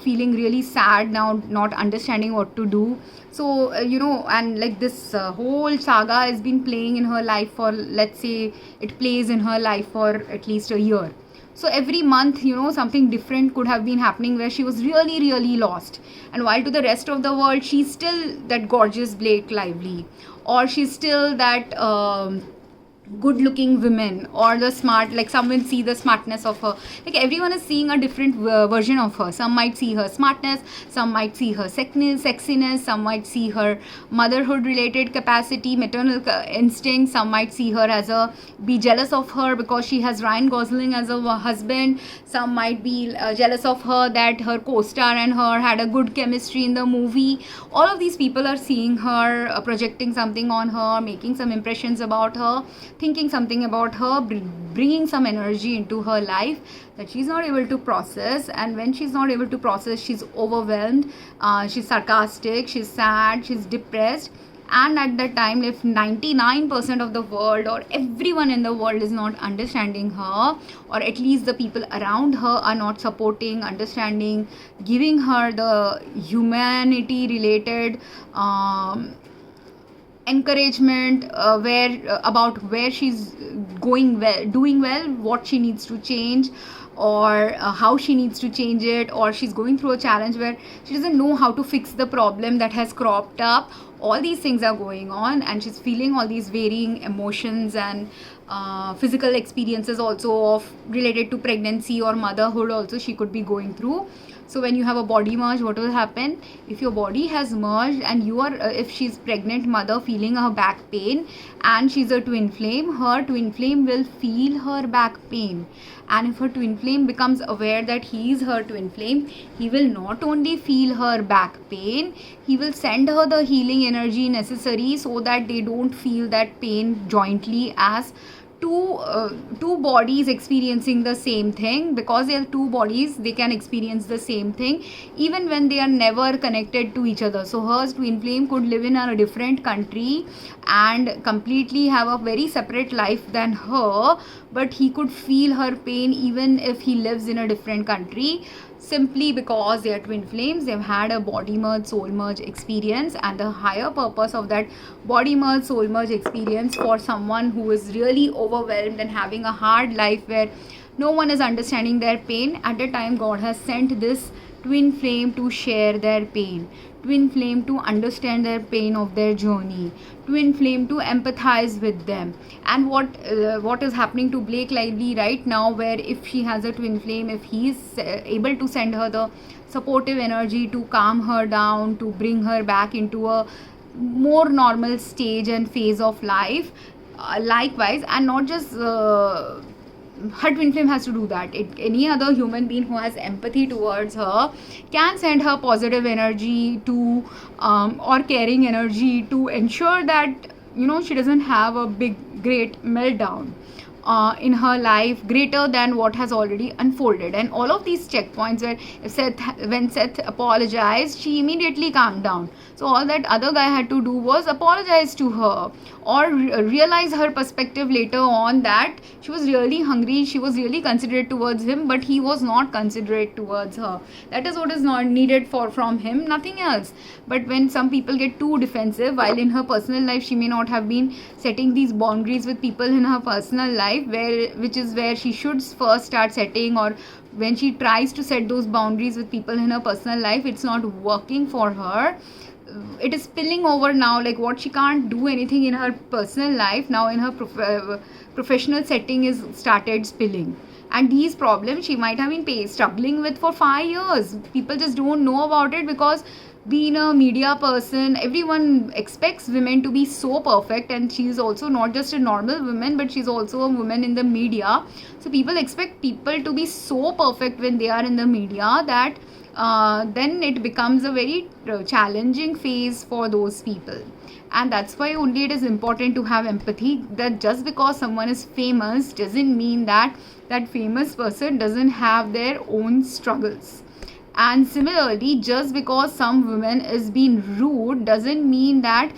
A: feeling really sad now, not understanding what to do. So and like this whole saga has been playing in her life for, let's say it plays in her life for at least a year. So every month, something different could have been happening where she was really, really lost. And while to the rest of the world, she's still that gorgeous Blake Lively, or she's still that good looking women, or the smart, like some will see the smartness of her. Like everyone is seeing a different version of her. Some might see her smartness, some might see her sexiness, some might see her motherhood related capacity, maternal instinct, some might see her as be jealous of her because she has Ryan Gosling as a husband, some might be jealous of her that her co-star and her had a good chemistry in the movie. All of these people are seeing her, projecting something on her, making some impressions about her, thinking something about her, bringing some energy into her life that she's not able to process. And when she's not able to process, she's overwhelmed, she's sarcastic, she's sad, she's depressed. And at that time, if 99% of the world or everyone in the world is not understanding her, or at least the people around her are not supporting, understanding, giving her the humanity related encouragement, where she's doing well, what she needs to change, or how she needs to change it, or she's going through a challenge where she doesn't know how to fix the problem that has cropped up. All these things are going on, and she's feeling all these varying emotions and physical experiences also related to pregnancy or motherhood also she could be going through. So when you have a body merge, what will happen? If your body has merged and you are, if she's pregnant mother feeling her back pain and she's a twin flame, her twin flame will feel her back pain. And if her twin flame becomes aware that he is her twin flame, he will not only feel her back pain, he will send her the healing energy necessary so that they don't feel that pain jointly as two bodies experiencing the same thing. Because they are two bodies, they can experience the same thing even when they are never connected to each other. So her twin flame could live in a different country and completely have a very separate life than her, but he could feel her pain even if he lives in a different country, simply because they are twin flames. They've had a body merge soul merge experience, and the higher purpose of that body merge soul merge experience for someone who is really overwhelmed and having a hard life where no one is understanding their pain, at the time God has sent this twin flame to share their pain, twin flame to understand their pain of their journey, twin flame to empathize with them. And what is happening to Blake Lively right now, where if she has a twin flame, if he is able to send her the supportive energy to calm her down, to bring her back into a more normal stage and phase of life, likewise, and not just her twin flame has to do that. Any other human being who has empathy towards her can send her positive energy to or caring energy to ensure that she doesn't have a great meltdown in her life greater than what has already unfolded. And all of these checkpoints where when Seth apologized, she immediately calmed down. So all that other guy had to do was apologize to her, or realize her perspective later on, that she was really hungry, she was really considerate towards him, but he was not considerate towards her. That is what is not needed from him, nothing else. But when some people get too defensive, while in her personal life she may not have been setting these boundaries with people in her personal life, which is where she should first start setting, or when she tries to set those boundaries with people in her personal life, it's not working for her. It is spilling over now, like what she can't do anything in her personal life, now in her professional setting is started spilling. And these problems she might have been struggling with for 5 years. People just don't know about it, because being a media person, everyone expects women to be so perfect, and she's also not just a normal woman, but she's also a woman in the media. So people expect people to be so perfect when they are in the media, that then it becomes a very challenging phase for those people. And that's why only it is important to have empathy, that just because someone is famous doesn't mean that that famous person doesn't have their own struggles. And similarly, just because some woman is being rude doesn't mean that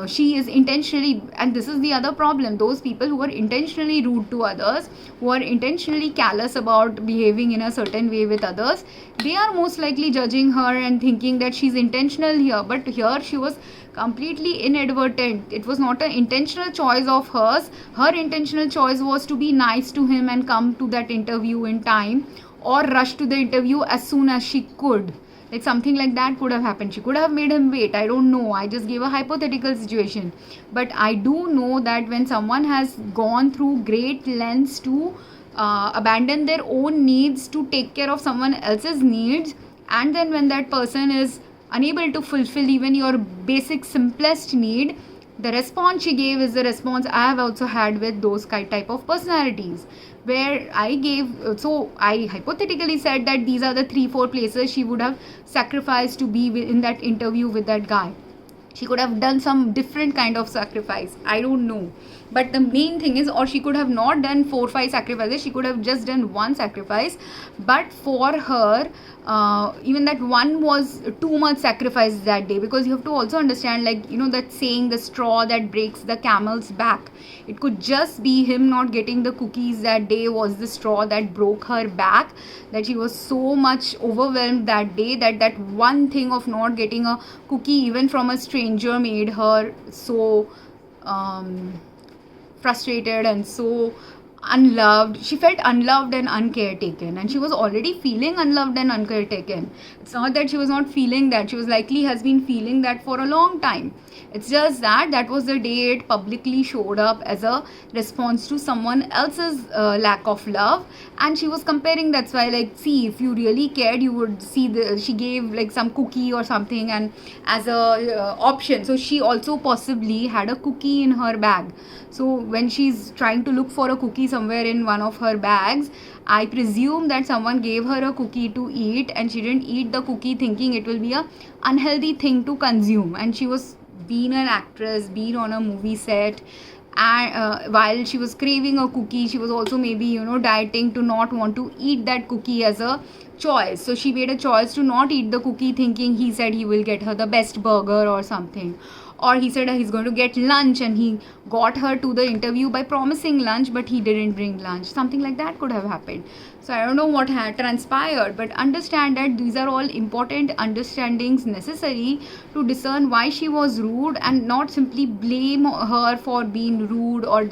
A: she is intentionally, and this is the other problem, those people who are intentionally rude to others, who are intentionally callous about behaving in a certain way with others, they are most likely judging her and thinking that she's intentional here. But here she was completely inadvertent. It was not an intentional choice of hers. Her intentional choice was to be nice to him and come to that interview in time, or rush to the interview as soon as she could. Like something like that could have happened. She could have made him wait. I don't know. I just gave a hypothetical situation. But I do know that when someone has gone through great lengths to abandon their own needs to take care of someone else's needs, and then when that person is unable to fulfill even your basic simplest need, the response she gave is the response I have also had with those type of personalities, where I hypothetically said that these are the 3-4 places she would have sacrificed to be in that interview with that guy. She could have done some different kind of sacrifice, I don't know. But the main thing is, or she could have not done 4-5 sacrifices, she could have just done one sacrifice. But for her, even that one was too much sacrifice that day, because you have to also understand, like, that saying, the straw that breaks the camel's back. It could just be him not getting the cookies that day was the straw that broke her back, that she was so much overwhelmed that day that one thing of not getting a cookie even from a stranger made her so frustrated and so unloved. She felt unloved and uncared taken, and she was already feeling unloved and uncared taken. It's not that she was not feeling that. She was likely has been feeling that for a long time. It's just that was the day it publicly showed up as a response to someone else's lack of love, and she was comparing. That's why, like, see, if you really cared, you would see she gave like some cookie or something and as a option. So she also possibly had a cookie in her bag. So when she's trying to look for a cookie somewhere in one of her bags, I presume that someone gave her a cookie to eat, and she didn't eat the cookie thinking it will be a unhealthy thing to consume. And she was being an actress, being on a movie set, and while she was craving a cookie, she was also maybe dieting to not want to eat that cookie as a choice. So she made a choice to not eat the cookie thinking he said he will get her the best burger or something. or he said he's going to get lunch and he got her to the interview by promising lunch but he didn't bring lunch. Something like that could have happened. So I don't know what had transpired, but understand that these are all important understandings necessary to discern why she was rude, and not simply blame her for being rude, or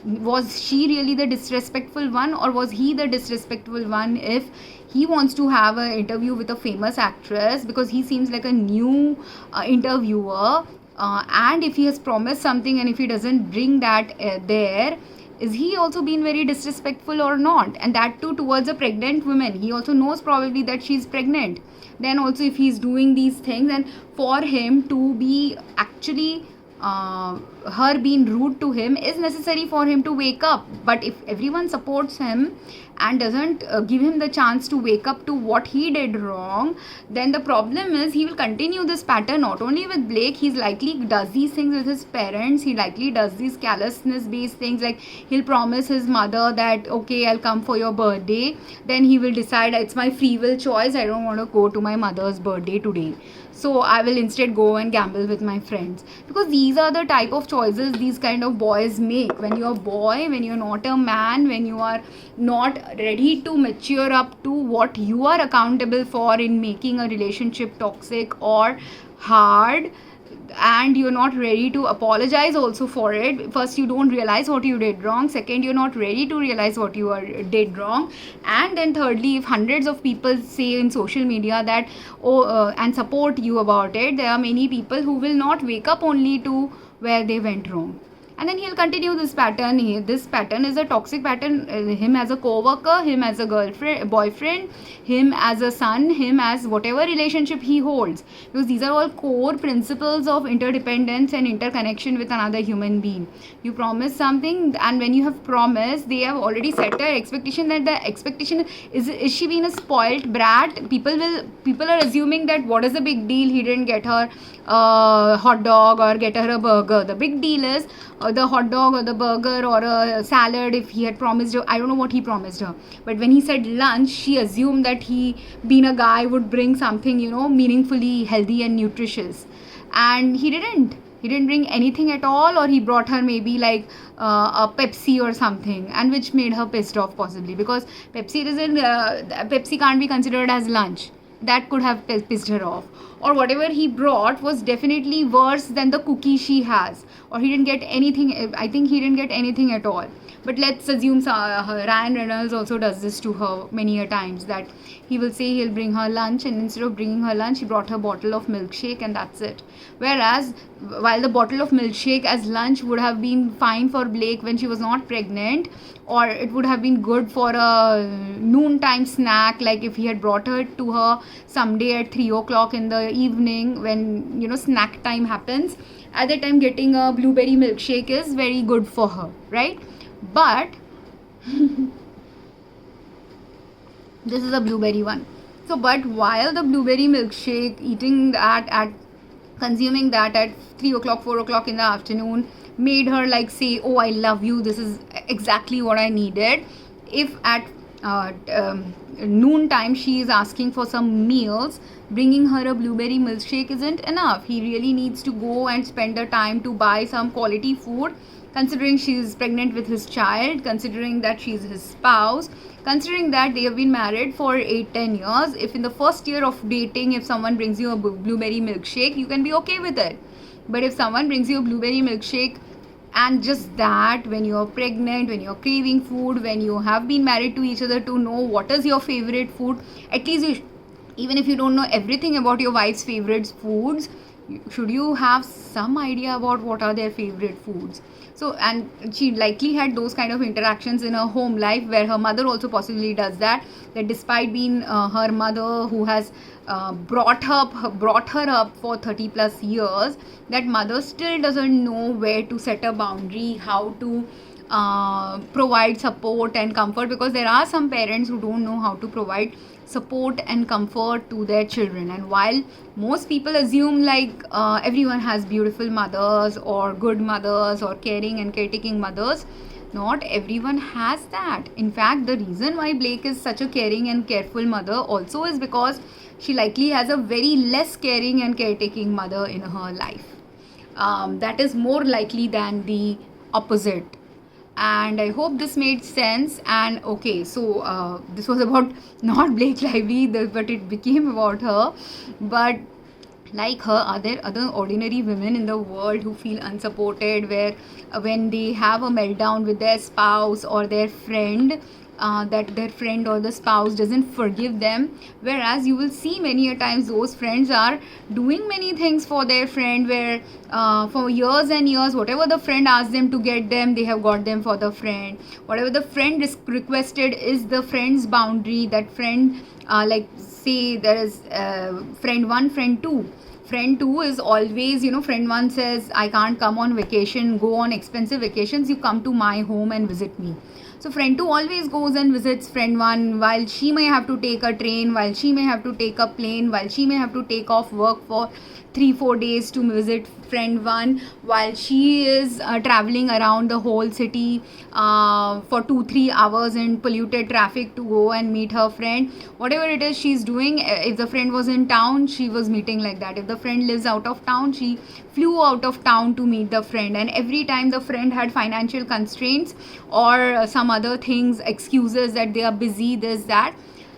A: was she really the disrespectful one, or was he the disrespectful one if he wants to have an interview with a famous actress, because he seems like a new interviewer, and if he has promised something and if he doesn't bring that there, is he also being very disrespectful or not? And that too towards a pregnant woman. He also knows probably that she's pregnant. Then also if he's doing these things, and for him to be actually her being rude to him is necessary for him to wake up. But if everyone supports him and doesn't give him the chance to wake up to what he did wrong, then the problem is he will continue this pattern. Not only with Blake, he's likely does these things with his parents. He likely does these callousness based things, like he'll promise his mother that okay, I'll come for your birthday, then he will decide it's my free will choice, I don't want to go to my mother's birthday today, so I will instead go and gamble with my friends. Because these are the type of choices these kind of boys make. When you're a boy, when you're not a man, when you are not ready to mature up to what you are accountable for in making a relationship toxic or hard, and you're not ready to apologize also for it. First, you don't realize what you did wrong. Second, you're not ready to realize what you did wrong. And then thirdly, if hundreds of people say in social media that and support you about it, there are many people who will not wake up only to where they went wrong. And then he'll continue this pattern. This pattern is a toxic pattern. Him as a co-worker, him as a girlfriend, boyfriend, him as a son, him as whatever relationship he holds. Because these are all core principles of interdependence and interconnection with another human being. You promise something, and when you have promised, they have already set an expectation, that the expectation is she being a spoiled brat? People are assuming that what is the big deal? He didn't get her a hot dog or get her a burger. The big deal is the hot dog or the burger or a salad. If he had promised her, I don't know what he promised her, but when he said lunch, she assumed that he, being a guy, would bring something, meaningfully healthy and nutritious, and he didn't bring anything at all, or he brought her maybe like a Pepsi or something, and which made her pissed off, possibly because Pepsi can't be considered as lunch. That could have pissed her off. Or whatever he brought was definitely worse than the cookie she has. Or he didn't get anything. I think he didn't get anything at all. But let's assume Ryan Reynolds also does this to her many a times, that he will say he'll bring her lunch, and instead of bringing her lunch, he brought her bottle of milkshake, and that's it. Whereas, while the bottle of milkshake as lunch would have been fine for Blake when she was not pregnant, or it would have been good for a noontime snack, like if he had brought her to her someday at 3 o'clock in the evening when snack time happens. At that time, getting a blueberry milkshake is very good for her, right? But this is a blueberry one. So, but while the blueberry milkshake, eating that consuming that at 3 o'clock, 4 o'clock in the afternoon made her like say, oh, I love you, this is exactly what I needed. If at noon time she is asking for some meals, bringing her a blueberry milkshake isn't enough. He really needs to go and spend the time to buy some quality food, considering she is pregnant with his child, considering that she is his spouse, considering that they have been married for 8-10 years. If in the first year of dating, if someone brings you a blueberry milkshake, you can be okay with it. But if someone brings you a blueberry milkshake, and just that, when you're pregnant, when you're craving food, when you have been married to each other to know what is your favorite food, at least even if you don't know everything about your wife's favorite foods, should you have some idea about what are their favorite foods? So, and she likely had those kind of interactions in her home life, where her mother also possibly does that despite being her mother who has brought her up for 30 plus years, that mother still doesn't know where to set a boundary, how to provide support and comfort, because there are some parents who don't know how to provide support and comfort to their children. And while most people assume like everyone has beautiful mothers or good mothers or caring and caretaking mothers, not everyone has that. In fact, the reason why Blake is such a caring and careful mother also is because she likely has a very less caring and caretaking mother in her life. that is more likely than the opposite. And I hope this made sense. And okay, so this was about not Blake Lively, but it became about her. But like her, are there other ordinary women in the world who feel unsupported, where when they have a meltdown with their spouse or their friend, that their friend or the spouse doesn't forgive them, whereas you will see many a times those friends are doing many things for their friend, where for years and years whatever the friend asked them to get them, they have got them for the friend. Whatever the friend requested is the friend's boundary. That friend, like say there is friend 1, friend 2. Friend 2 is always, friend 1 says, I can't come on vacation, go on expensive vacations, you come to my home and visit me. So friend 2 always goes and visits friend 1, while she may have to take a train, while she may have to take a plane, while she may have to take off work for 3-4 days to visit friend 1, while she is traveling around the whole city for 2-3 hours in polluted traffic to go and meet her friend. Whatever it is she's doing, if the friend was in town, she was meeting like that. If the friend lives out of town, she flew out of town to meet the friend. And every time the friend had financial constraints or some other things, excuses that they are busy, this, that,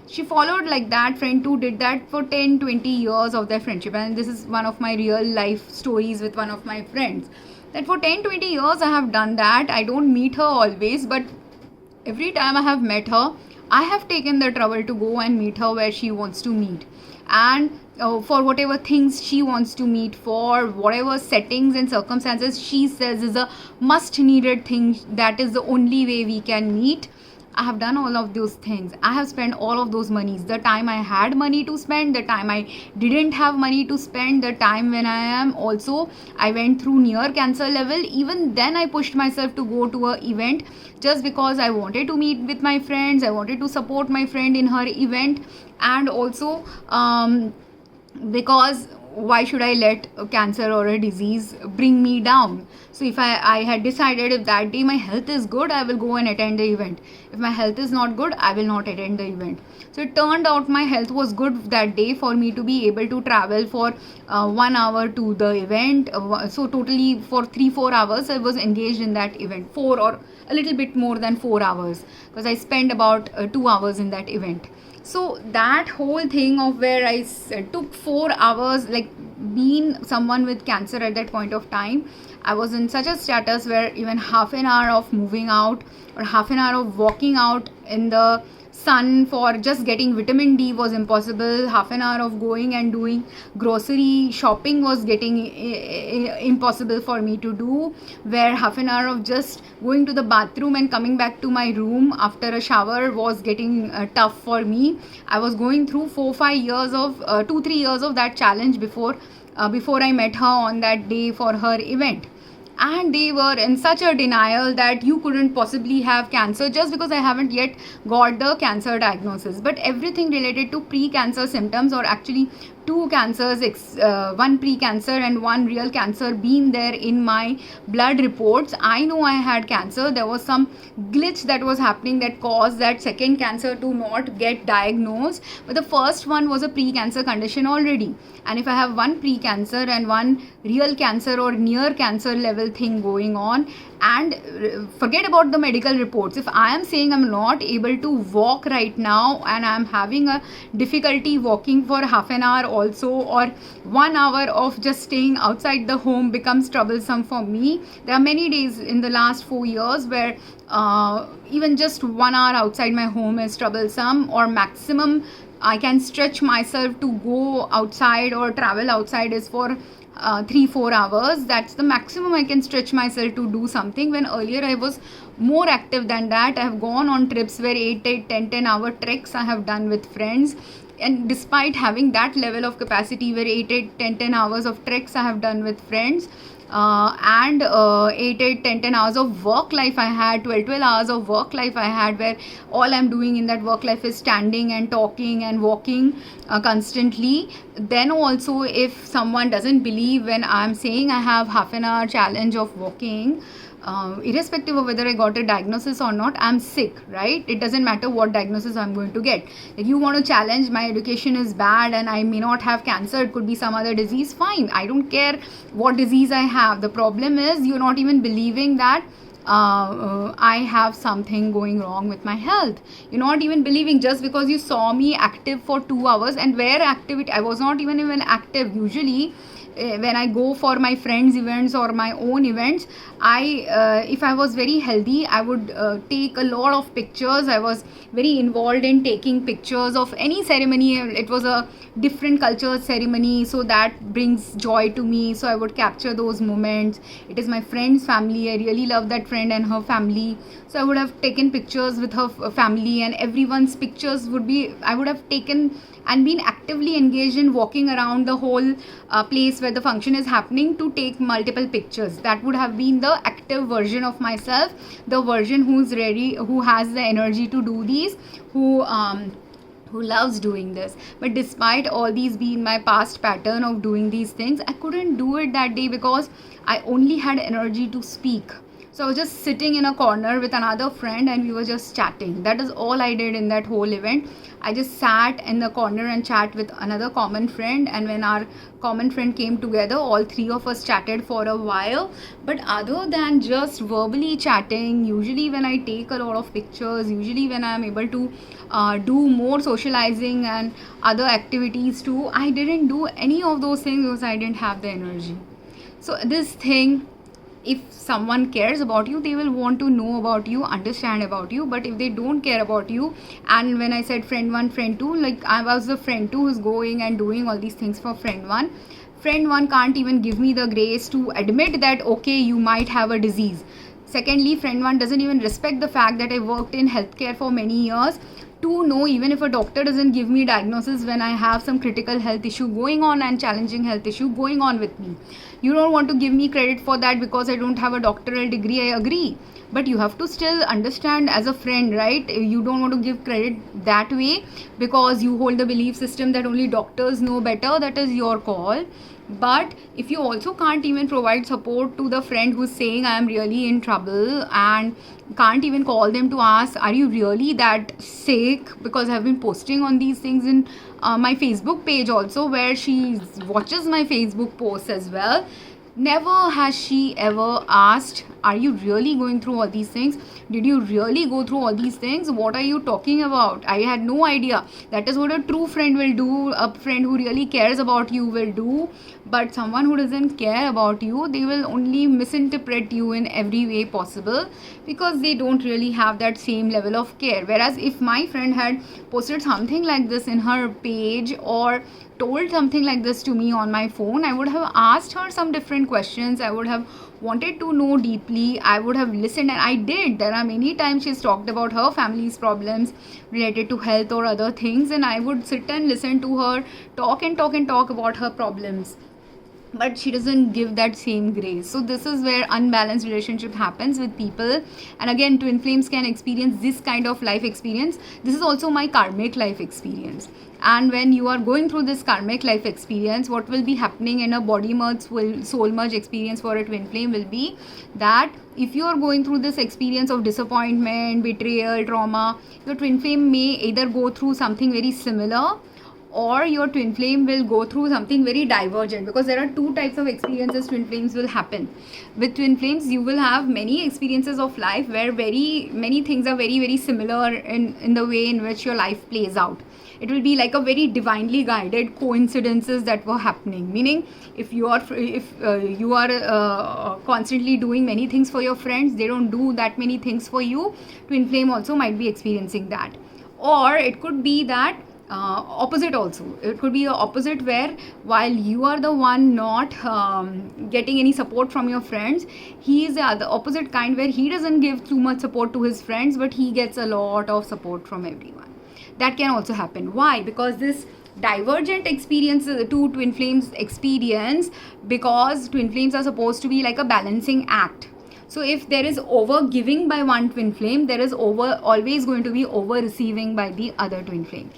A: she followed like that. Friend 2 did that for 10-20 years of their friendship. And this is one of my real life stories with one of my friends, that for 10-20 years I have done that. I don't meet her always, but every time I have met her, I have taken the trouble to go and meet her where she wants to meet, and for whatever things she wants to meet, for whatever settings and circumstances she says is a must needed thing, that is the only way we can meet. I have done all of those things. I have spent all of those monies. The time I had money to spend, the time I didn't have money to spend, the time when I went through near cancer level. Even then I pushed myself to go to an event just because I wanted to meet with my friends. I wanted to support my friend in her event. And also because why should I let a cancer or a disease bring me down? So if I had decided, if that day my health is good, I will go and attend the event. If my health is not good, I will not attend the event. So it turned out my health was good that day for me to be able to travel for 1 hour to the event. So totally for 3-4 hours I was engaged in that event, 4 or a little bit more than 4 hours, because I spent about 2 hours in that event. So that whole thing of where I took 4 hours, like being someone with cancer at that point of time, I was in such a status where even half an hour of moving out or half an hour of walking out in the sun for just getting vitamin D was impossible. Half an hour of going and doing grocery shopping was getting impossible for me to do, where half an hour of just going to the bathroom and coming back to my room after a shower was getting tough for me. I was going through 4-5 years of 2-3 years of that challenge before I met her on that day for her event. And they were in such a denial that you couldn't possibly have cancer just because I haven't yet got the cancer diagnosis. But everything related to pre-cancer symptoms, or actually 2 cancers, one pre-cancer and 1 real cancer being there in my blood reports. I know I had cancer. There was some glitch that was happening that caused that second cancer to not get diagnosed, but the first one was a pre-cancer condition already. And if I have 1 pre-cancer and 1 real cancer or near cancer level thing going on, and forget about the medical reports, if I am saying I'm not able to walk right now and I'm having a difficulty walking for half an hour also, or 1 hour of just staying outside the home becomes troublesome for me. There are many days in the last 4 years where even just 1 hour outside my home is troublesome, or maximum I can stretch myself to go outside or travel outside is for 3-4 hours. That's the maximum I can stretch myself to do something, when earlier I was more active than that. I have gone on trips where 8-10 hour treks I have done with friends, and despite having that level of capacity where 8-10 hours of treks I have done with friends, and 8-10 hours of work life I had, 12 hours of work life I had, where all I'm doing in that work life is standing and talking and walking constantly. Then also, if someone doesn't believe when I'm saying I have half an hour challenge of walking, irrespective of whether I got a diagnosis or not, I'm sick, right? It doesn't matter what diagnosis I'm going to get. If you want to challenge my education is bad and I may not have cancer, it could be some other disease, fine. I don't care what disease I have. The problem is you're not even believing that I have something going wrong with my health. You're not even believing just because you saw me active for 2 hours, and where activity, I was not even active. Usually when I go for my friends events or my own events, if I was very healthy, I would take a lot of pictures. I was very involved in taking pictures of any ceremony. It was a different culture ceremony, so that brings joy to me, so I would capture those moments. It is my friend's family, I really love that friend and her family, so I would have taken pictures with her family, and everyone's pictures would be, I would have taken and been actively engaged in walking around the whole place where the function is happening to take multiple pictures. That would have been the active version of myself, the version who's ready, who has the energy to do these, who loves doing this. But despite all these being my past pattern of doing these things, I couldn't do it that day because I only had energy to speak. So I was just sitting in a corner with another friend and we were just chatting. That is all I did in that whole event. I just sat in the corner and chat with another common friend, and when our common friend came together, all three of us chatted for a while. But other than just verbally chatting, usually when I take a lot of pictures, usually when I'm able to do more socializing and other activities too, I didn't do any of those things because I didn't have the energy. So this thing, if someone cares about you, they will want to know about you, understand about you. But if they don't care about you, and when I said friend 1, friend 2, like I was the friend 2 who's going and doing all these things for friend 1. Friend 1 can't even give me the grace to admit that okay, you might have a disease. Secondly, friend 1 doesn't even respect the fact that I worked in healthcare for many years to know, even if a doctor doesn't give me diagnosis when I have some critical health issue going on and challenging health issue going on with me. You don't want to give me credit for that because I don't have a doctoral degree, I agree. But you have to still understand as a friend, right? You don't want to give credit that way because you hold the belief system that only doctors know better. That is your call. But if you also can't even provide support to the friend who's saying I am really in trouble, and can't even call them to ask, are you really that sick? Because I've been posting on these things in my Facebook page also, where she watches my Facebook posts as well. Never has she ever asked, are you really going through all these things? Did you really go through all these things? What are you talking about? I had no idea. That is what a true friend will do. A friend who really cares about you will do. But someone who doesn't care about you, they will only misinterpret you in every way possible because they don't really have that same level of care. Whereas if my friend had posted something like this in her page or told something like this to me on my phone, I would have asked her some different questions. I would have wanted to know deeply. I would have listened, and I did. There are many times she's talked about her family's problems related to health or other things, and I would sit and listen to her talk about her problems. But she doesn't give that same grace. So this is where unbalanced relationship happens with people. And again, twin flames can experience this kind of life experience. This is also my karmic life experience. And when you are going through this karmic life experience, what will be happening in a body merge soul merge experience for a twin flame will be that if you are going through this experience of disappointment, betrayal, trauma, your twin flame may either go through something very similar, or your twin flame will go through something very divergent, because there are two types of experiences twin flames will happen. With twin flames, you will have many experiences of life where very many things are very, very similar in the way in which your life plays out. It will be like a very divinely guided coincidences that were happening. Meaning, if you are constantly doing many things for your friends, they don't do that many things for you. Twin flame also might be experiencing that. Or it could be that opposite also. It could be the opposite, where while you are the one not getting any support from your friends, he is the opposite kind, where he doesn't give too much support to his friends, but he gets a lot of support from everyone. That can also happen. Why? Because this divergent experience, two twin flames experience, because twin flames are supposed to be like a balancing act. So if there is over giving by one twin flame, there is always going to be over receiving by the other twin flame.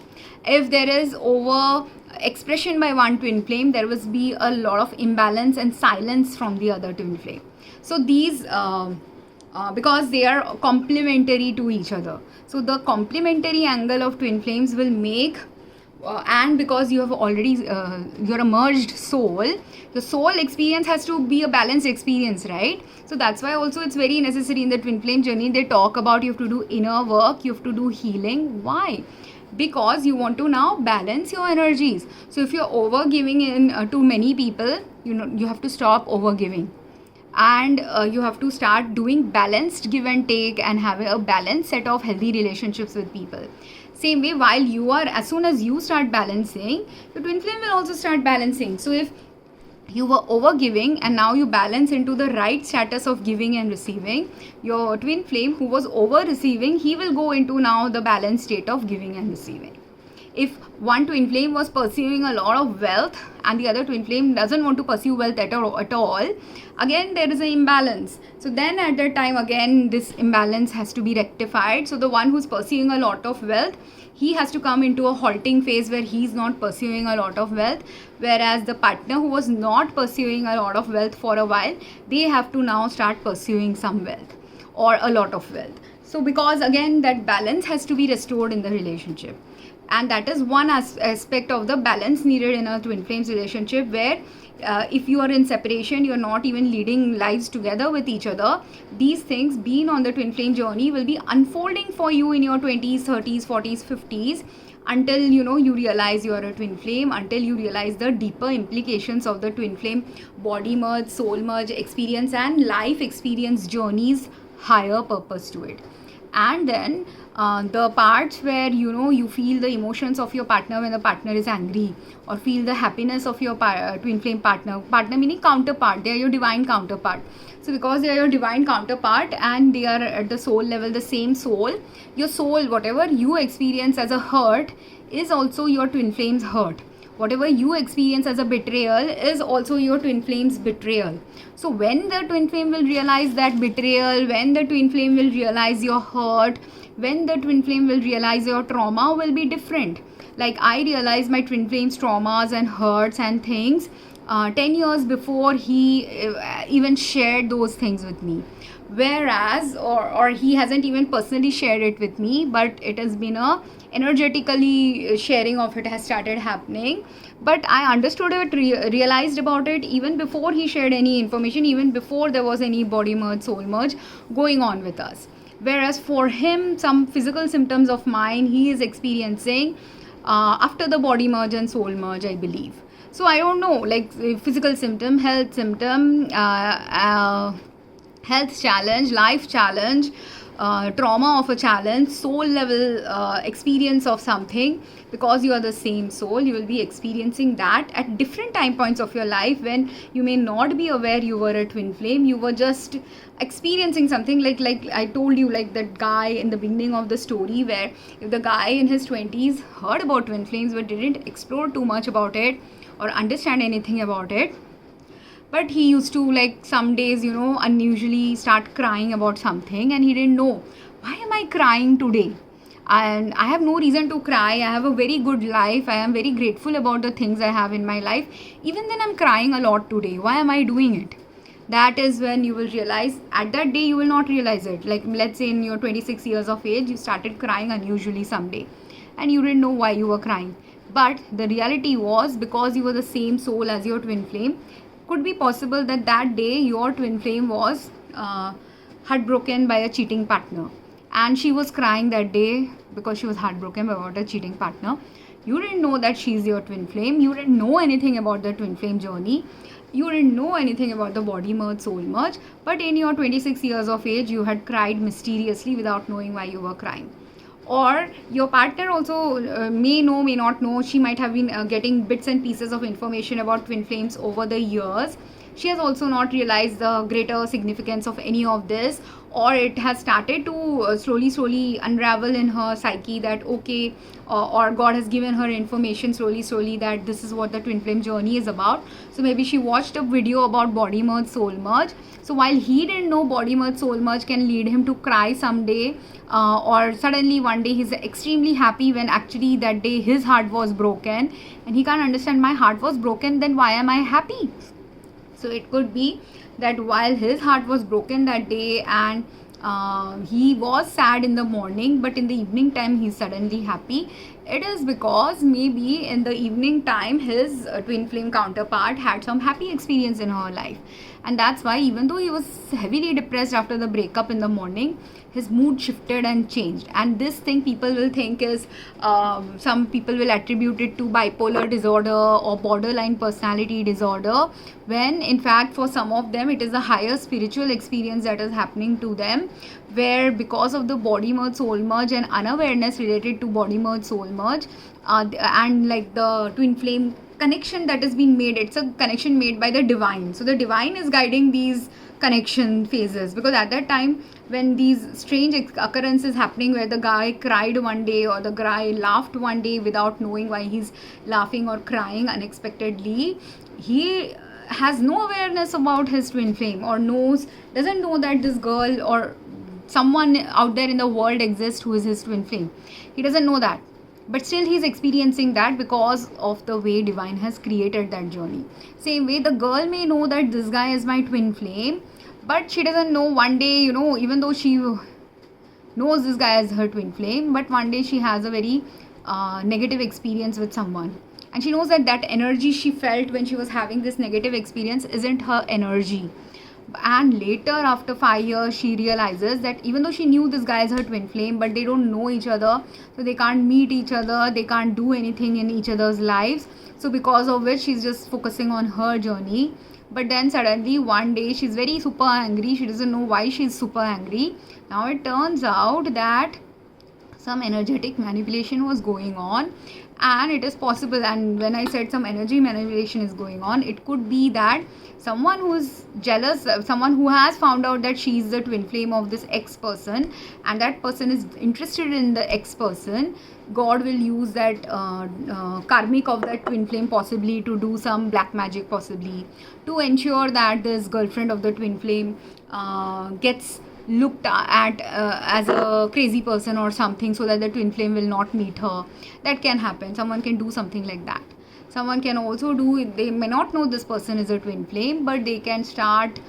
A: If there is over expression by one twin flame, there will be a lot of imbalance and silence from the other twin flame. So these because they are complementary to each other. So the complementary angle of twin flames will make and because you have already you're a merged soul, the soul experience has to be a balanced experience, right? So that's why also it's very necessary in the twin flame journey. They talk about you have to do inner work, you have to do healing. Why? Because you want to now balance your energies. So if you're over giving in to many people, you have to stop over giving, and you have to start doing balanced give and take and have a balanced set of healthy relationships with people. Same way, while you are, as soon as you start balancing, your twin flame will also start balancing. So if you were over giving and now you balance into the right status of giving and receiving, your twin flame who was over receiving, he will go into now the balanced state of giving and receiving. If one twin flame was pursuing a lot of wealth and the other twin flame doesn't want to pursue wealth at all, again there is an imbalance. So then at that time again this imbalance has to be rectified. So the one who's pursuing a lot of wealth, he has to come into a halting phase where he's not pursuing a lot of wealth, whereas the partner who was not pursuing a lot of wealth for a while, they have to now start pursuing some wealth or a lot of wealth. So because again that balance has to be restored in the relationship. And that is one aspect of the balance needed in a twin flames relationship, where if you are in separation, you are not even leading lives together with each other, these things being on the twin flame journey will be unfolding for you in your 20s, 30s, 40s, 50s, until you realize you are a twin flame, until you realize the deeper implications of the twin flame body merge, soul merge experience and life experience journey's higher purpose to it. And then the parts where you feel the emotions of your partner when the partner is angry, or feel the happiness of your twin flame partner meaning counterpart, they are your divine counterpart. So because they are your divine counterpart and they are at the soul level the same soul, your soul, whatever you experience as a hurt is also your twin flame's hurt. Whatever you experience as a betrayal is also your twin flame's betrayal. So when the twin flame will realize that betrayal, when the twin flame will realize your hurt, when the twin flame will realize your trauma will be different. Like I realized my twin flame's traumas and hurts and things 10 years before he even shared those things with me. Whereas, or he hasn't even personally shared it with me, but it has been a energetically sharing of it has started happening. But I understood it, realized about it even before he shared any information, even before there was any body merge, soul merge going on with us. Whereas for him, some physical symptoms of mine he is experiencing after the body merge and soul merge, I believe. So I don't know, like physical symptom, health symptom, health challenge, life challenge, trauma of a challenge, soul level experience of something. Because you are the same soul, you will be experiencing that at different time points of your life when you may not be aware you were a twin flame. You were just experiencing something like I told you, like that guy in the beginning of the story, where if the guy in his 20s heard about twin flames but didn't explore too much about it or understand anything about it, but he used to, like, some days unusually start crying about something, and he didn't know, why am I crying today? And I have no reason to cry. I have a very good life. I am very grateful about the things I have in my life. Even then I'm crying a lot today. Why am I doing it? That is when you will realize. At that day you will not realize it. Like, let's say in your 26 years of age, you started crying unusually someday, and you didn't know why you were crying. But the reality was, because you were the same soul as your twin flame, could be possible that that day your twin flame was heartbroken by a cheating partner, and she was crying that day because she was heartbroken about a cheating partner. You didn't know that she's your twin flame. You didn't know anything about the twin flame journey. You didn't know anything about the body merge, soul merge. But in your 26 years of age, you had cried mysteriously without knowing why you were crying. Or your partner also may know, may not know. She might have been getting bits and pieces of information about twin flames over the years. She has also not realized the greater significance of any of this, or it has started to slowly unravel in her psyche that okay, or God has given her information slowly that this is what the twin flame journey is about. So maybe she watched a video about body merge, soul merge. So while he didn't know body merge, soul merge can lead him to cry someday, or suddenly one day he's extremely happy when actually that day his heart was broken, and he can't understand, my heart was broken, then why am I happy? So it could be that while his heart was broken that day and he was sad in the morning, but in the evening time he's suddenly happy, it is because maybe in the evening time his twin flame counterpart had some happy experience in her life, and that's why even though he was heavily depressed after the breakup in the morning, his mood shifted and changed. And this thing people will think is some people will attribute it to bipolar disorder or borderline personality disorder, when in fact for some of them it is a higher spiritual experience that is happening to them, where because of the body merge soul merge and unawareness related to body merge soul merge, and like the twin flame connection that is being made, it's a connection made by the divine. So the divine is guiding these connection phases, because at that time when these strange occurrences happening, where the guy cried one day or the guy laughed one day without knowing why he's laughing or crying unexpectedly, he has no awareness about his twin flame, or doesn't know that this girl or someone out there in the world exists who is his twin flame. He doesn't know that, but still he's experiencing that because of the way divine has created that journey. Same way the girl may know that this guy is my twin flame, but she doesn't know one day, even though she knows this guy as her twin flame, but one day she has a very negative experience with someone, and she knows that that energy she felt when she was having this negative experience isn't her energy. And later after 5 years she realizes that even though she knew this guy is her twin flame, but they don't know each other, so they can't meet each other, they can't do anything in each other's lives, so because of which she's just focusing on her journey. But then suddenly one day she's very super angry, she doesn't know why she's super angry. Now it turns out that some energetic manipulation was going on, and it is possible, and when I said some energy manipulation is going on, it could be that someone who is jealous, someone who has found out that she is the twin flame of this ex person, and that person is interested in the ex person, God will use that karmic of that twin flame possibly to do some black magic, possibly to ensure that this girlfriend of the twin flame gets looked at as a crazy person or something, so that the twin flame will not meet her. That can happen. Someone can do something like that. Someone can also do, they may not know this person is a twin flame, but they can start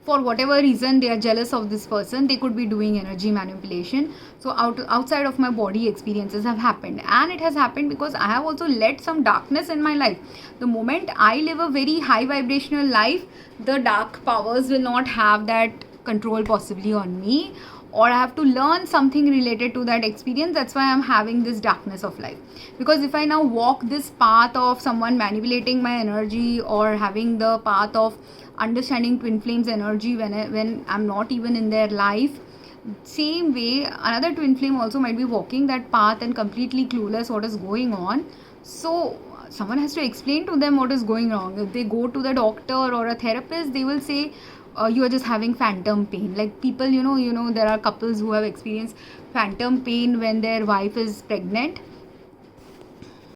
A: for whatever reason they are jealous of this person, they could be doing energy manipulation. So outside of my body experiences have happened, and it has happened because I have also let some darkness in my life. The moment I live a very high vibrational life, the dark powers will not have that control possibly on me, or I have to learn something related to that experience. That's why I'm having this darkness of life. Because if I now walk this path of someone manipulating my energy, or having the path of understanding twin flames energy when I'm not even in their life, same way another twin flame also might be walking that path and completely clueless what is going on. So someone has to explain to them what is going wrong. If they go to the doctor or a therapist, they will say you are just having phantom pain. Like people, there are couples who have experienced phantom pain when their wife is pregnant,